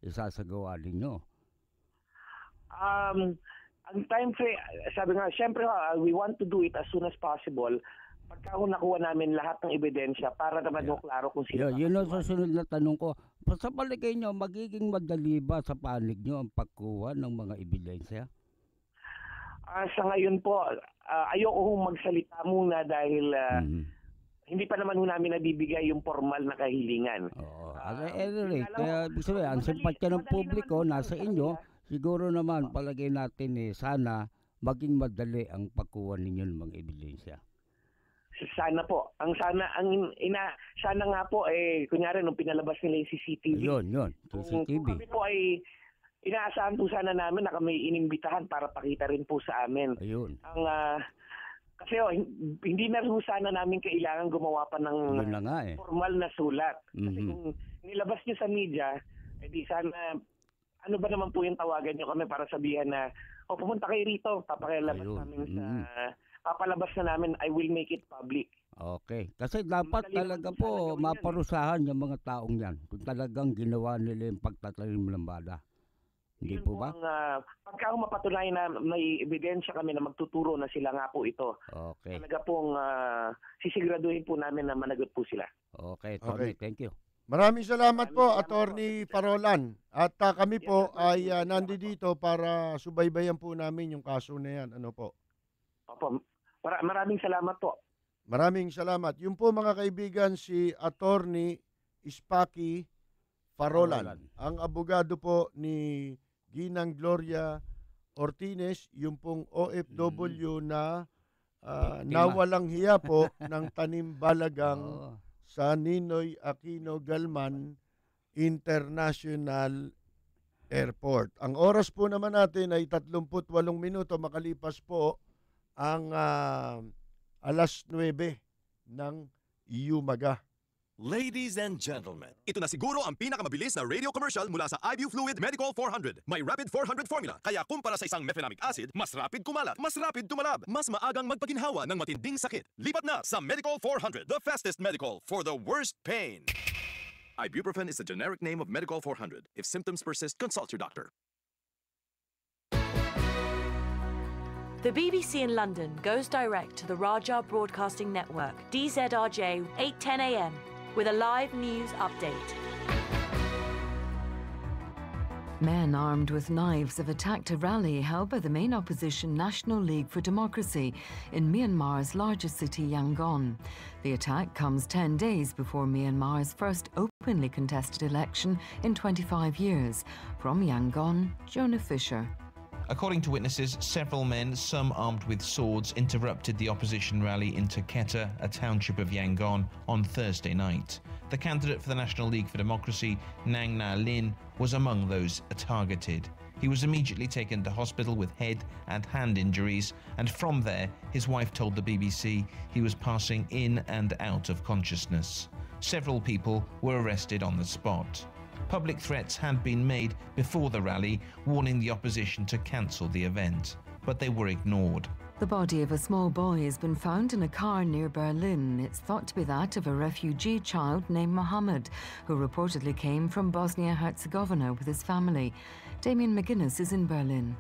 isasagawa ninyo? Ang time frame, sabi nga, syempre we want to do it as soon as possible. Pagka nakuha namin lahat ng ebidensya para naman klaro kung sino. Yun ang susunod na tanong ko. Sa palagay nyo, magiging madali ba sa panig nyo ang pagkuha ng mga ebidensya? Sa ngayon po, ayoko hong magsalita muna dahil hindi pa naman namin nabibigay yung formal na kahilingan. Anyway, kaya ang simpatya ng publiko nasa inyo. Siguro naman palagay natin sana maging madali ang pagkuha ninyo ng mga ebidensya. Sana po. Sana nga po kunyari nung pinalabas nila yung CCTV. Yun, CCTV. Kami po inaasahan po sana namin na kami inimbitahan para pakita rin po sa amin. Ayun. Kasi hindi na rin sana namin kailangan gumawa pa ng formal na sulat. Kasi kung nilabas niyo sa media, di sana ano ba naman po yung tawagan niyo kami para sabihan na pumunta kayo rito, papalabas namin papalabas na namin, I will make it public. Okay. Kasi dapat talaga po maparusahan yung mga taong yan kung talagang ginawa nila yung pagtatanim ng bala. Hindi po ba? Pagka mapatunayan na may ebidensya kami na magtuturo na sila nga po ito, talaga pong sisiguraduhin po namin na managot po sila. Okay, Tony, thank you. Maraming salamat po, Attorney Parolan. At kami po ay nandito para subaybayan po namin yung kaso na yan. Ano po? Opo. Maraming salamat po. Maraming salamat. Yung po mga kaibigan, si Attorney Ispaki Parolan. Ang abogado po ni Ginang Gloria Ortines, yung pong OFW na nawalang hiya po ng tanim balagang sa Ninoy Aquino Galman International Airport. Ang oras po naman natin ay 38 minuto makalipas po ang alas 9 ng umaga. Ladies and gentlemen, ito na siguro ang pinakamabilis na radio commercial mula sa IBU Fluid Medical 400. May Rapid 400 formula, kaya kumpara sa isang mefenamic acid, mas rapid kumalat, mas rapid tumalab, mas maagang magpaginhawa ng matinding sakit. Lipat na sa Medical 400, the fastest medical for the worst pain. Ibuprofen is the generic name of Medical 400. If symptoms persist, consult your doctor. The BBC in London goes direct to the Raja Broadcasting Network, DZRJ 8:10 a.m. with a live news update. Men armed with knives have attacked a rally held by the main opposition National League for Democracy in Myanmar's largest city, Yangon. The attack comes 10 days before Myanmar's first openly contested election in 25 years. From Yangon, Jonah Fisher. According to witnesses, several men, some armed with swords, interrupted the opposition rally in Taketa, a township of Yangon, on Thursday night. The candidate for the National League for Democracy, Nang Na Lin, was among those targeted. He was immediately taken to hospital with head and hand injuries, and from there, his wife told the BBC he was passing in and out of consciousness. Several people were arrested on the spot. Public threats had been made before the rally, warning the opposition to cancel the event, but they were ignored. The body of a small boy has been found in a car near Berlin. It's thought to be that of a refugee child named Mohammed, who reportedly came from Bosnia-Herzegovina with his family. Damien McGuinness is in Berlin.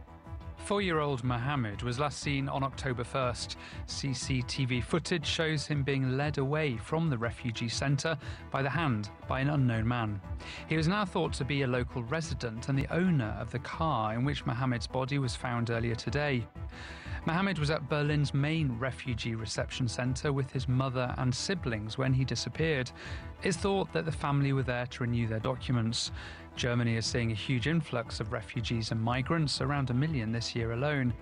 4-year-old Mohammed was last seen on October 1st. CCTV footage shows him being led away from the refugee centre by the hand by an unknown man. He was now thought to be a local resident and the owner of the car in which Mohammed's body was found earlier today. Mohammed was at Berlin's main refugee reception centre with his mother and siblings when he disappeared. It's thought that the family were there to renew their documents. Germany is seeing a huge influx of refugees and migrants, around 1 million this year alone.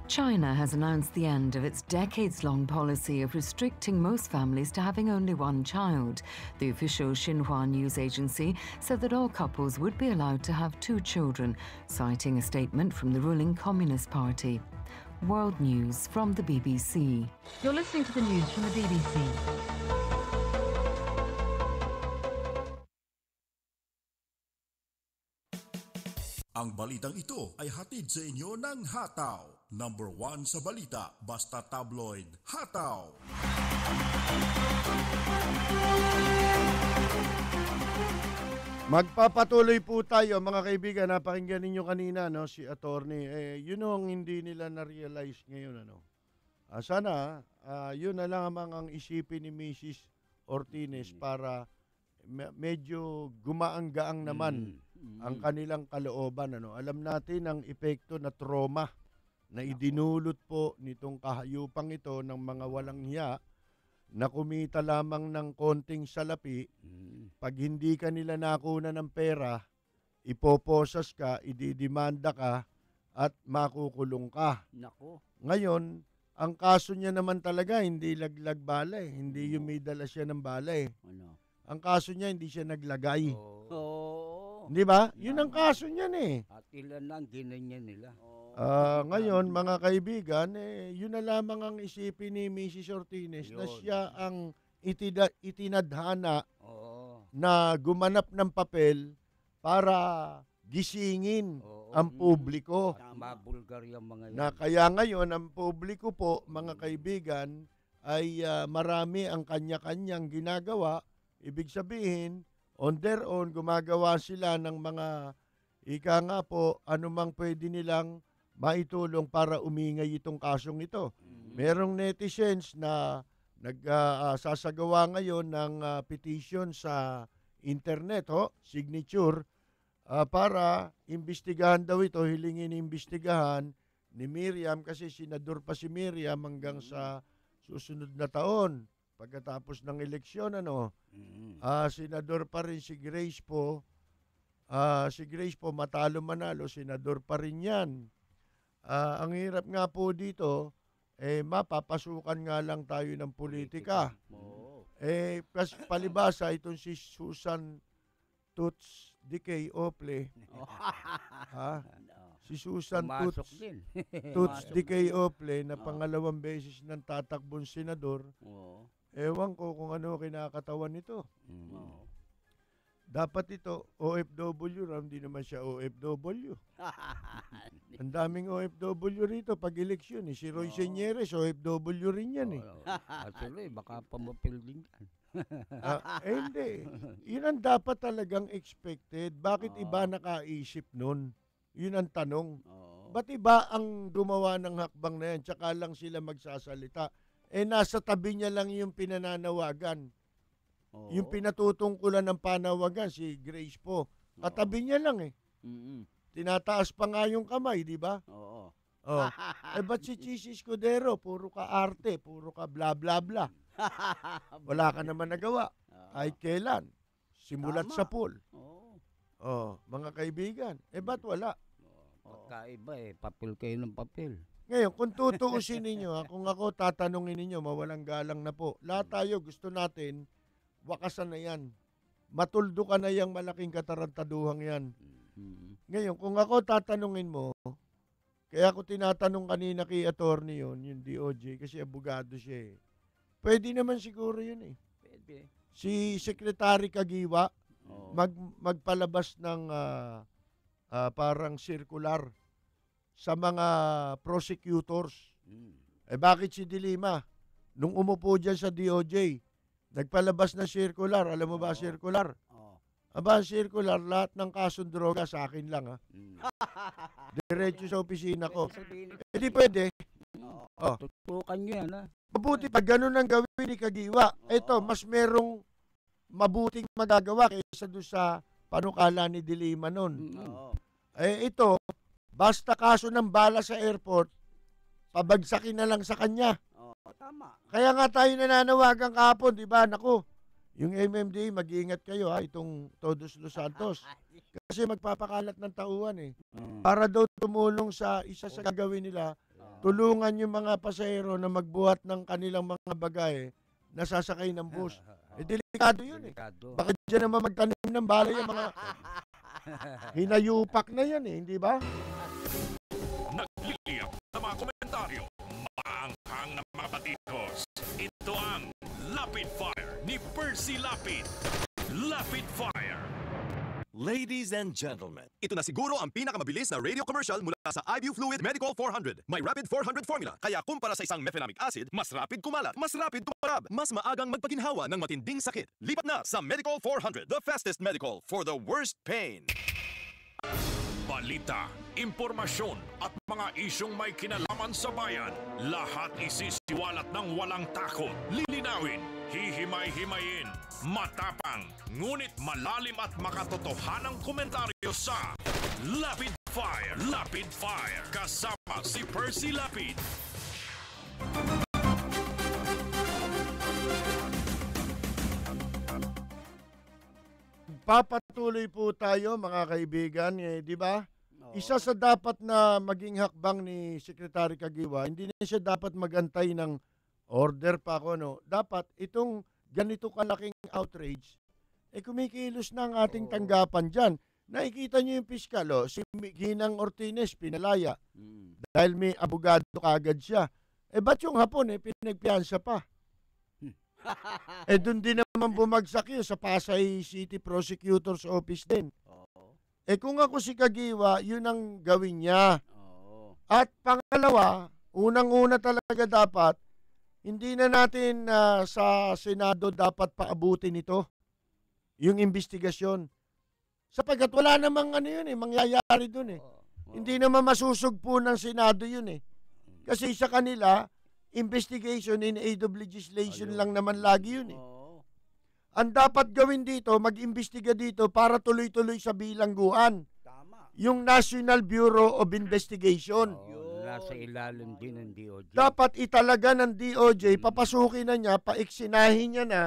China has announced the end of its decades-long policy of restricting most families to having only one child. The official Xinhua news agency said that all couples would be allowed to have 2 children, citing a statement from the ruling Communist Party. World News from the BBC. You're listening to the news from the BBC. Ang balitang ito ay hatid sa inyo ng Hataw. Number 1 sa balita, basta tabloid. Hataw! Magpapatuloy po tayo mga kaibigan. Napakinggan ninyo kanina no, si attorney. Yun ang hindi nila na-realize ngayon. Sana yun na lang ang isipin ni Mrs. Ortines para medyo gumaang-gaang naman ang kanilang kalooban. Alam natin ang epekto na trauma na idinulot po nitong kahayupang ito ng mga walang hiya na kumita lamang ng konting salapi. Pag hindi ka nila nakuna ng pera, ipoposas ka, ididimanda ka, at makukulong ka. Nako. Ngayon, ang kaso niya naman talaga, hindi laglag bala eh. Hindi yumidala siya ng bala eh. Ang kaso niya, hindi siya naglagay. Di ba? Yun ang kaso niyan eh. At ilan lang ginanyan nila. Ngayon, mga kaibigan, yun na lamang ang isipin ni Mrs. Ortines na siya ang itinadhana na gumanap ng papel para gisingin ang publiko. Mabulgar yung mga yan. Na kaya ngayon, ang publiko po, mga kaibigan, ay marami ang kanya-kanyang ginagawa. Ibig sabihin, on their own, gumagawa sila ng mga, ika nga po, anumang pwede nilang maitulong para umingay itong kasong ito. Merong netizens na nagsasagawa ngayon ng petition sa internet, signature, para imbestigahan daw ito, hilingin imbestigahan ni Miriam kasi senador pa si Miriam hanggang sa susunod na taon. Pagkatapos ng eleksyon, senador pa rin si Grace po. Si Grace po, matalo manalo, senador pa rin yan. Ang hirap nga po dito, mapapasukan nga lang tayo ng politika. Palibasa, itong si Susan Toots Decay Ople. Ha? Si Susan Pumasok Toots. din. Toots Pumasok Decay Ople na pangalawang beses nang tatakbong senador. Oo. Ewan ko kung ano kinakatawan nito. Oo. Dapat ito, OFW, hindi naman siya OFW. Ang daming OFW rito pag eleksyon. Si Roy Señeres, OFW rin yan. Actually, baka pamapil din yan. Hindi. Yun ang dapat talagang expected. Bakit iba nakaisip nun? Yun ang tanong. Ba't iba ang gumawa ng hakbang na yan? Tsaka lang sila magsasalita. Nasa tabi niya lang yung pinananawagan. Yung pinatutungkulan ng panawagan, si Grace po. Katabi niya lang Tinataas pa nga yung kamay, di ba? Oo. Ba't si Chis Escudero? Puro ka arte, puro ka bla bla bla. Wala ka naman nagawa. Kahit kailan. Simulat sa pool. Mga kaibigan. Ba't wala? Pagkaiba papel kayo ng papel. Ngayon, kung tutuusin ninyo, kung ako tatanungin ninyo, mawalang galang na po. Lahat tayo gusto natin, wakasan na yan. Matuldo ka na yung malaking katarantaduhang yan. Ngayon, kung ako tatanungin mo, kaya ako tinatanong kanina kay attorney yung DOJ, kasi abogado siya Pwede naman siguro yun Pwede. Si Secretary Kagiwa, magpalabas ng parang circular sa mga prosecutors. Bakit si De Lima? Nung umupo dyan sa DOJ, nagpalabas na circular. Alam mo ba circular? Aba, circular, lahat ng kasong droga sa akin lang. Diretso sa opisina ko. Hindi pwede. Tutukan nyo yan, Mabuti pag ganun ang gawin ni Kagiwa. Ito, mas merong mabuting magagawa kaysa doon sa panukala ni De Lima nun. Ito, basta kaso ng bala sa airport, pabagsakin na lang sa kanya. Tama. Kaya nga tayo nananawagan kahapon, di ba? Naku, yung MMDA, mag-iingat kayo itong Todos Los Santos. Kasi magpapakalat ng tauhan Para daw tumulong sa isa sa gagawin nila, tulungan yung mga pasahero na magbuhat ng kanilang mga bagay na sasakay ng bus. Delikado yun Baka dyan naman magtanim ng bala yung mga hinayupak na yan hindi ba? Nagliliyap na mga komentaryo, maanghang na mga batikos. Ito ang Lapid Fire ni Percy Lapid. Lapid Fire. Ladies and gentlemen, ito na siguro ang pinakamabilis na radio commercial mula sa iView Fluid Medical 400. May Rapid 400 formula, kaya kumpara sa isang mefenamic acid, mas rapid kumalat, mas rapid tumarab, mas maagang magpaginhawa ng matinding sakit. Lipat na sa Medical 400, the fastest medical for the worst pain. Balita, impormasyon at mga isyong may kinalaman sa bayan. Lahat isisiwalat ng walang takot. Lilinawin, hihimay-himayin, matapang, ngunit malalim at makatotohanang komentaryo sa Lapid Fire. Lapid Fire. Kasama si Percy Lapid. Papatuloy po tayo mga kaibigan, di ba? Isa sa dapat na maging hakbang ni Secretary Kagiwa, hindi na siya dapat magantay ng order pa ako, Dapat itong ganito kalaking outrage, kumikilos na ang ating tanggapan dyan. Nakikita niyo yung piskal, si Ginang Ortines, pinalaya. Dahil may abogado kagad siya. Ba't yung hapon, pinagpiansa pa? Doon din naman bumagsak yun sa Pasay City Prosecutor's Office din. Kung ako si Kagiwa, yun ang gawin niya. At pangalawa, unang-una talaga dapat, hindi na natin sa Senado dapat paabutin ito. Yung investigasyon. Sapagkat wala namang mangyayari dun Hindi naman masusugpo ng Senado yun Kasi sa kanila, investigation in aid of legislation lang naman lagi yun Ang dapat gawin dito, mag-imbestiga dito para tuloy-tuloy sa bilangguan. Tama. Yung National Bureau of Investigation. Nasa ilalim din ng DOJ. Dapat italaga ng DOJ, papasukin na niya, paiksinahin niya na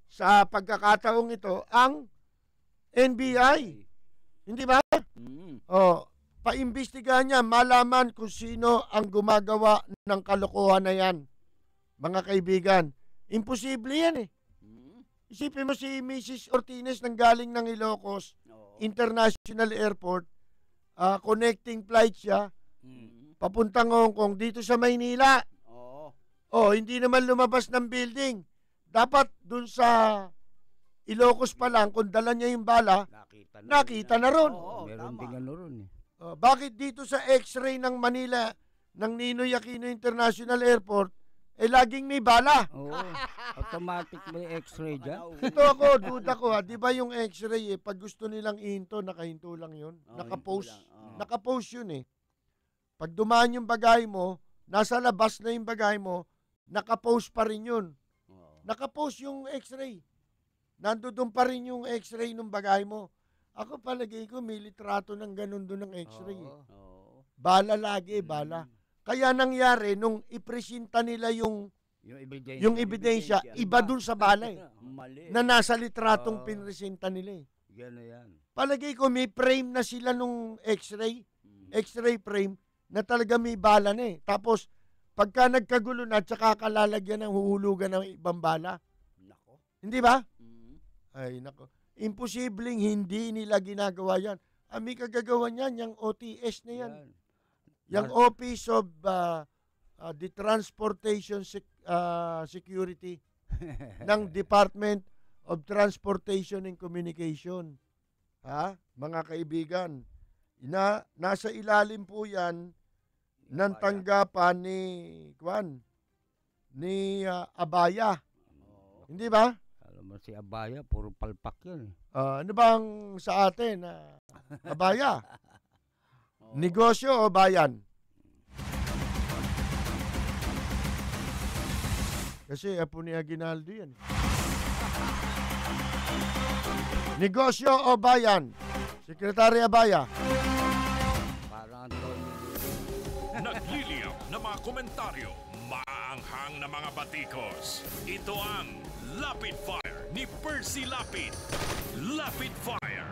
sa pagkakataong ito ang NBI. Hindi ba? Paimbestigahan niya, malaman kung sino ang gumagawa ng kalokohan na yan. Mga kaibigan, imposible yan Isipin mo si Mrs. Ortines nang galing ng Ilocos, International Airport, connecting flight siya, papuntang Hong Kong, dito sa Maynila. Hindi naman lumabas ng building. Dapat dun sa Ilocos pa lang, kung dala niya yung bala, nakita na ron. Meron din ano ron eh. Bakit dito sa X-ray ng Manila, ng Ninoy Aquino International Airport, laging may bala? Oo. Automatic may X-ray dyan. Ito ako, duda ko di ba yung X-ray pag gusto nilang ihinto, nakahinto lang yun. Nakapost. Nakapost yun eh. Pag dumaan yung bagay mo, nasa labas na yung bagay mo, nakapost pa rin yun. Nakapost yung X-ray. Nandoon pa rin yung X-ray ng bagay mo. Ako palagay ko, may litrato ng ganun doon ng X-ray. Bala lagi, bala. Kaya nangyari, nung ipresenta nila yung ebidensya, iba dun sa bala na nasa litratong pinresenta nila Yan. Palagay ko, may frame na sila nung X-ray, X-ray frame, na talaga may bala na Tapos, pagka nagkagulo na, tsaka kalalagyan ng huhulugan ng ibang bala. Nako. Hindi ba? Ay, nako. Imposibleng hindi nila ginagawa yan. May kagagawa niyan, yung OTS na yan. Yung Office of the Transportation Security ng Department of Transportation and Communication. Mga kaibigan, nasa ilalim po yan ng tanggapan ni Abaya. Hindi ba? Alam mo si Abaya, puro palpak yun. Ano bang sa atin? Abaya? Negosyo o bayan? Kasi apo ni Aguinaldo yan. Negosyo o bayan? Sekretary Abaya? Nagliliyap na mga komentaryo, maanghang na mga batikos. Ito ang Lapid Fire ni Percy Lapid. Lapid Fire.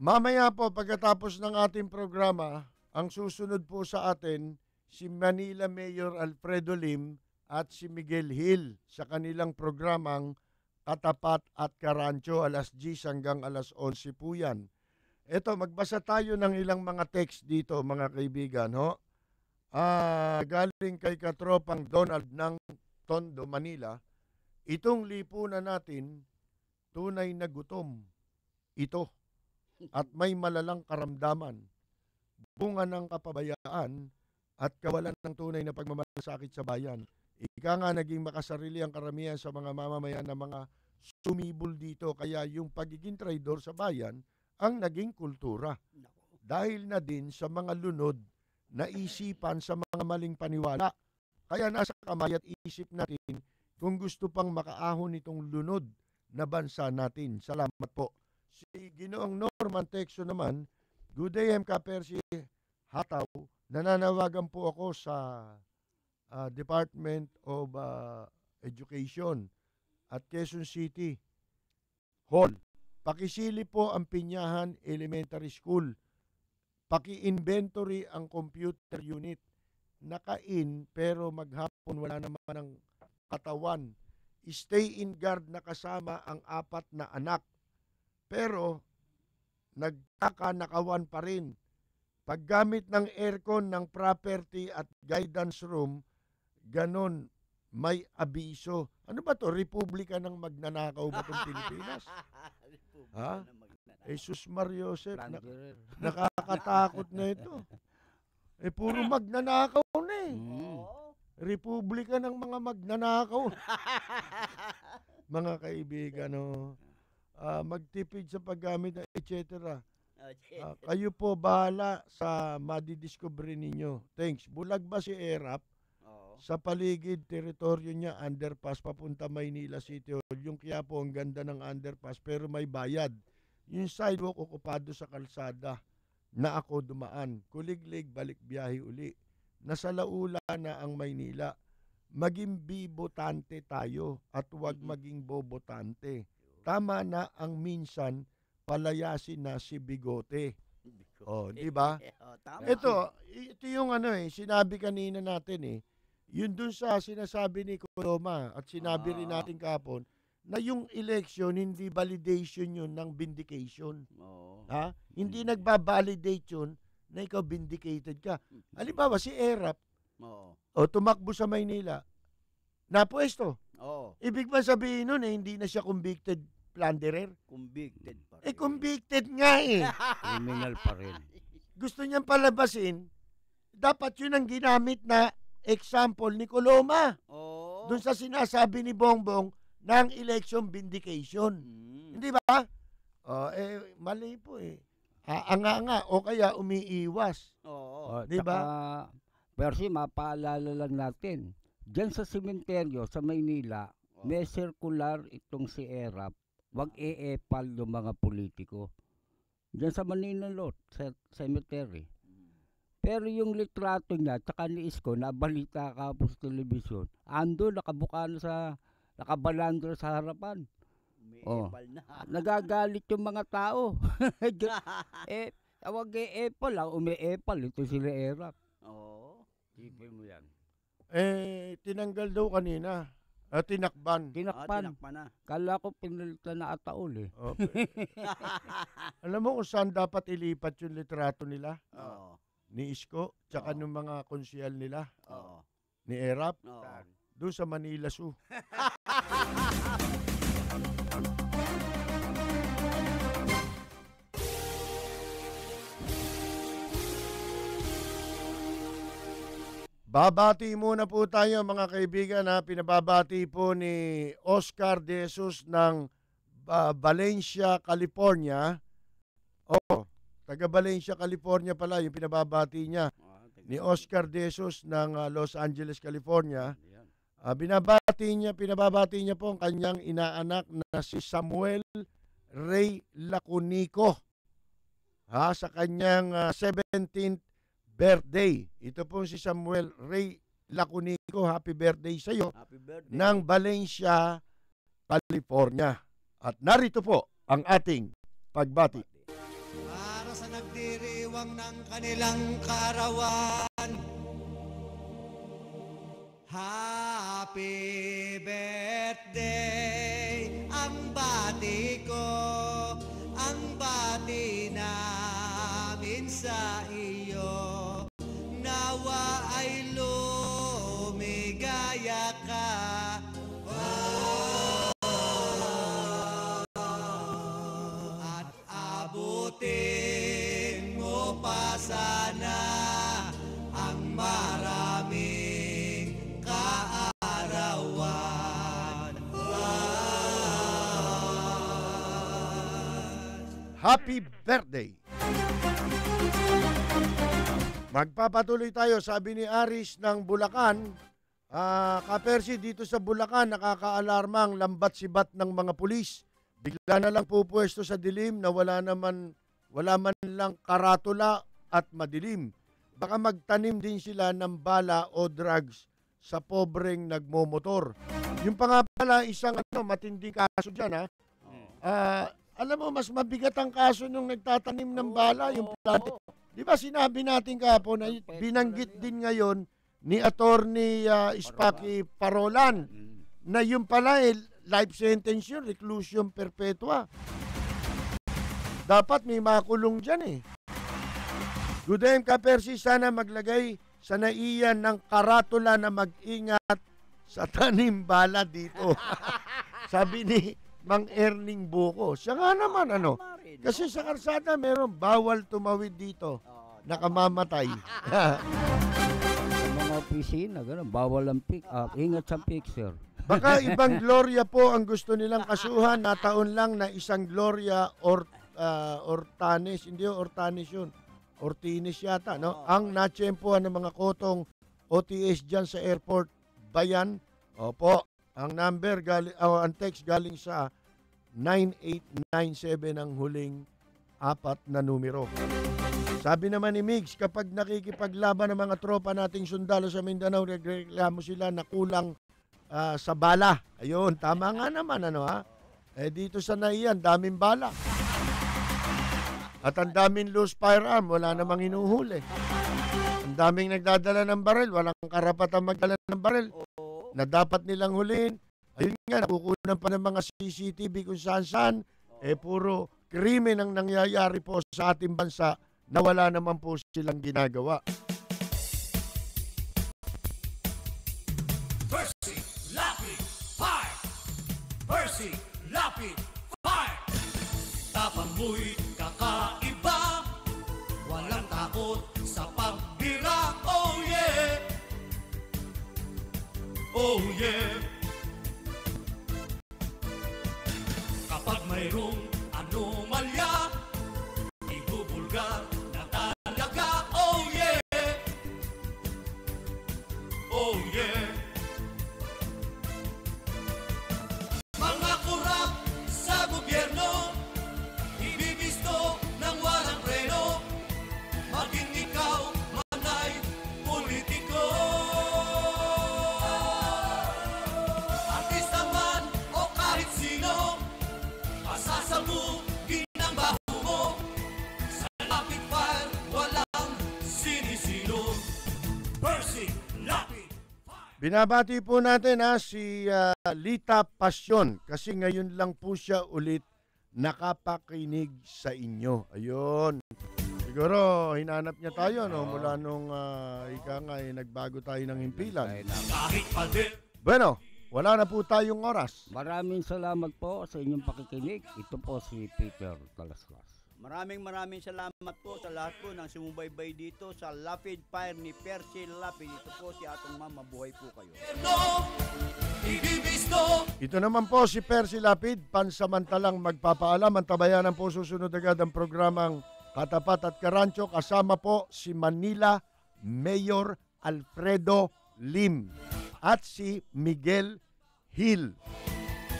Mamaya po, pagkatapos ng ating programa, ang susunod po sa atin, si Manila Mayor Alfredo Lim at si Miguel Hill sa kanilang programang Katapat at Karancho, alas 10 hanggang alas 11 po yan. Ito, magbasa tayo ng ilang mga text dito, mga kaibigan. Galing kay katropang Donald ng Tondo, Manila. Itong lipunan natin, tunay na gutom. Ito. At may malalang karamdaman. Bunga ng kapabayaan at kawalan ng tunay na pagmamalasakit sa bayan. Ika nga naging makasarili ang karamihan sa mga mamamayan na mga sumibol dito. Kaya yung pagiging traidor sa bayan ang naging kultura. Dahil na din sa mga lunod na isipan sa mga maling paniwala. Kaya nasa kamay at isip natin kung gusto pang makaahon itong lunod na bansa natin. Salamat po. Si Ginoong Norman Texo naman, good day MK Percy Hataw, nananawagan po ako sa Department of Education at Quezon City Hall. Pakisili po ang Pinyahan Elementary School. Paki-inventory ang computer unit. Naka-in pero maghapon wala naman ang katawan. Stay in guard na kasama ang 4 na anak. Pero nagkakanakawan pa rin. Paggamit ng aircon ng property at guidance room, ganon may abiso. Ano ba to? Republika ng magnanakaw ba itong Pilipinas? Jesus Mario Joseph, nakakatakot na ito. Puro magnanakaw na Republika ng mga magnanakaw. Mga kaibigan, magtipid sa paggamit ng etc. Kayo po bahala sa madidiscovery ninyo. Thanks. Bulag ba si ERAP? Sa paligid, teritoryo niya, underpass, papunta Maynila City Hall. Yung Quiapo, ang ganda ng underpass, pero may bayad. Yung sidewalk, okupado sa kalsada na ako dumaan. Kuliglig, balik biyahe uli. Nasa laula na ang Maynila. Maging bibotante tayo at huwag maging bobotante. Tama na ang minsan palayasin na si Bigote. Di ba? Ito yung sinabi kanina natin Yun dun sa sinasabi ni Coloma at sinabi rin natin kahapon na yung election, hindi validation yun ng vindication. Ha? Hindi nagbabalidate yun na ikaw vindicated ka. Halimbawa, si Erap, tumakbo sa Maynila, napwesto. Ibig ba sabihin nun hindi na siya convicted plunderer? Convicted pa rin. Convicted nga eh. Criminal pa rin. Gusto niyang palabasin, dapat yun ang ginamit na example ni Coloma. Doon sa sinasabi ni Bongbong ng election vindication. Hindi ba? Mali po eh. Anga-anga o kaya umiiwas. Di ba? Pero mapaalala lang natin, diyan sa sementeryo sa Maynila, may circular itong si Erap, wag e-epal yung mga politiko. Diyan sa Maninalot, sa cemetery. Pero yung litrato niya, tsaka ni Isko, nabalita ka po sa telebisyon, ando, nakabalandro sa harapan. Nagagalit yung mga tao. Wag e-epal lang, umi-epal, ito sila Erap. Sipin mo yan. Tinanggal daw kanina. Tinakban. Tinakban. Kala ko pinalitan na ataol eh. Alam mo kung saan dapat ilipat yung litrato nila? Ni Isko, tsaka ng mga konsyal nila. Ni Erap. Doon sa Manila Zoo. Babati muna po tayo mga kaibigan na pinababati po ni Oscar De Jesus ng Valencia, California. Taga Valencia, California pala yung pinababati niya. Ni Oscar De Jesus ng Los Angeles, California. Pinababati niya po ang kanyang inaanak na si Samuel Ray Lacunico. Sa kanyang 17th birthday. Ito po si Samuel Ray Lacunico. Happy birthday sa iyo ng Valencia, California. At narito po ang ating pagbati. Para sa nagdiriwang ng kanilang karawan, happy birthday ang bati ko, ang bati namin sa iyo. Nawa ay lumigaya ka, at abutin mo pa sana ang maraming kaarawan. Happy birthday! Magpapatuloy tayo, sabi ni Aris ng Bulacan. Kapersi, dito sa Bulacan, nakakaalarmang lambat sibat ng mga pulis. Bigla na lang pupwesto sa dilim na wala man lang karatula at madilim. Baka magtanim din sila ng bala o drugs sa pobreng nagmomotor. Yung pa nga pala, isang matinding kaso dyan, alam mo, mas mabigat ang kaso nung nagtatanim ng bala, yung plante. Di ba sinabi natin kahapon na binanggit din ngayon ni Attorney Spaki Parolan na yung pala life sentence yun, reclusion perpetua. Dapat may makulong dyan eh. Good day, Kapersi, sana maglagay sa naiyan ng karatula na mag-ingat sa tanim bala dito. Sabi ni Mang Erning Buko. Siya nga naman kasi sa karsada meron bawal tumawid dito. Nakamamatay. Mga opisina, gano'n, bawal ang pick up. Ingat sa picture. Baka ibang Gloria po ang gusto nilang kasuhan. Nataon lang na isang Gloria Ortanes. Hindi Ortanes yun. Ortinis yata, no? Ang natsyempohan ng mga kotong OTS dyan sa airport. Bayan. Opo. Ang number, ang text galing sa 9897 ang huling 4 na numero. Sabi naman ni Migs, kapag nakikipaglaban ng mga tropa nating sundalo sa Mindanao, nagreklamo sila na kulang sa bala. Ayun, tama nga naman, dito sa naiyan, daming bala. At ang daming loose firearm, wala namang hinuhuli. Ang Ang daming nagdadala ng baril, walang karapatan magdala ng baril na dapat nilang huliin. Ayun nga, nakukunan pa ng mga CCTV kung saan-saan. Puro krimen ang nangyayari po sa ating bansa na wala naman po silang ginagawa. Percy, Lapid, fire! Percy, Lapid, fire! Tapang mo'y kakaiba, walang takot sa pagbira. Oh yeah! Oh yeah! Kapag mayroong anomalya, ibubulgar na talaga. Oh yeah! Oh yeah! Mga kurap sa gobyerno, ibibisto ng walang preno. Maging ikaw man ay politiko, artista man o kahit sino, pasasabugin ang baho mo. Sa Lapid Fire, walang sinisino. Percy Lapid. Binabati po natin si Lita Pasyon kasi ngayon lang po siya ulit nakapakinig sa inyo. Ayun. Siguro hinanap niya tayo mula nung nagbago tayo ng himpilan. Bueno, wala na po tayong oras. Maraming salamat po sa inyong pakikinig. Ito po si Peter Talaslas. Maraming salamat po sa lahat po ng sumubaybay dito sa Lapid Fire ni Percy Lapid. Ito po si Atong Ma'am, mabuhay po kayo. Ito naman po si Percy Lapid, pansamantalang magpapaalam. Antabayanan po susunod agad ang programang Katapat at Karancho. Kasama po si Manila Mayor Alfredo Lim at si Miguel Hill.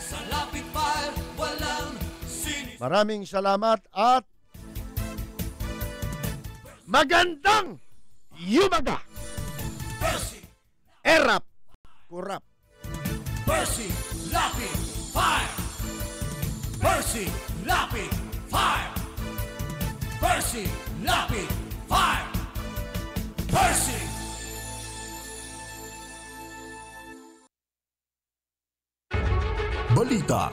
Sa Lapid Fire, walang sinis. Maraming salamat at magandang yumaga! Percy! Erap! Kurap! Percy! Lapid! Fire! Percy! Lapid! Fire! Percy! Lapid! Fire! Percy! Balita,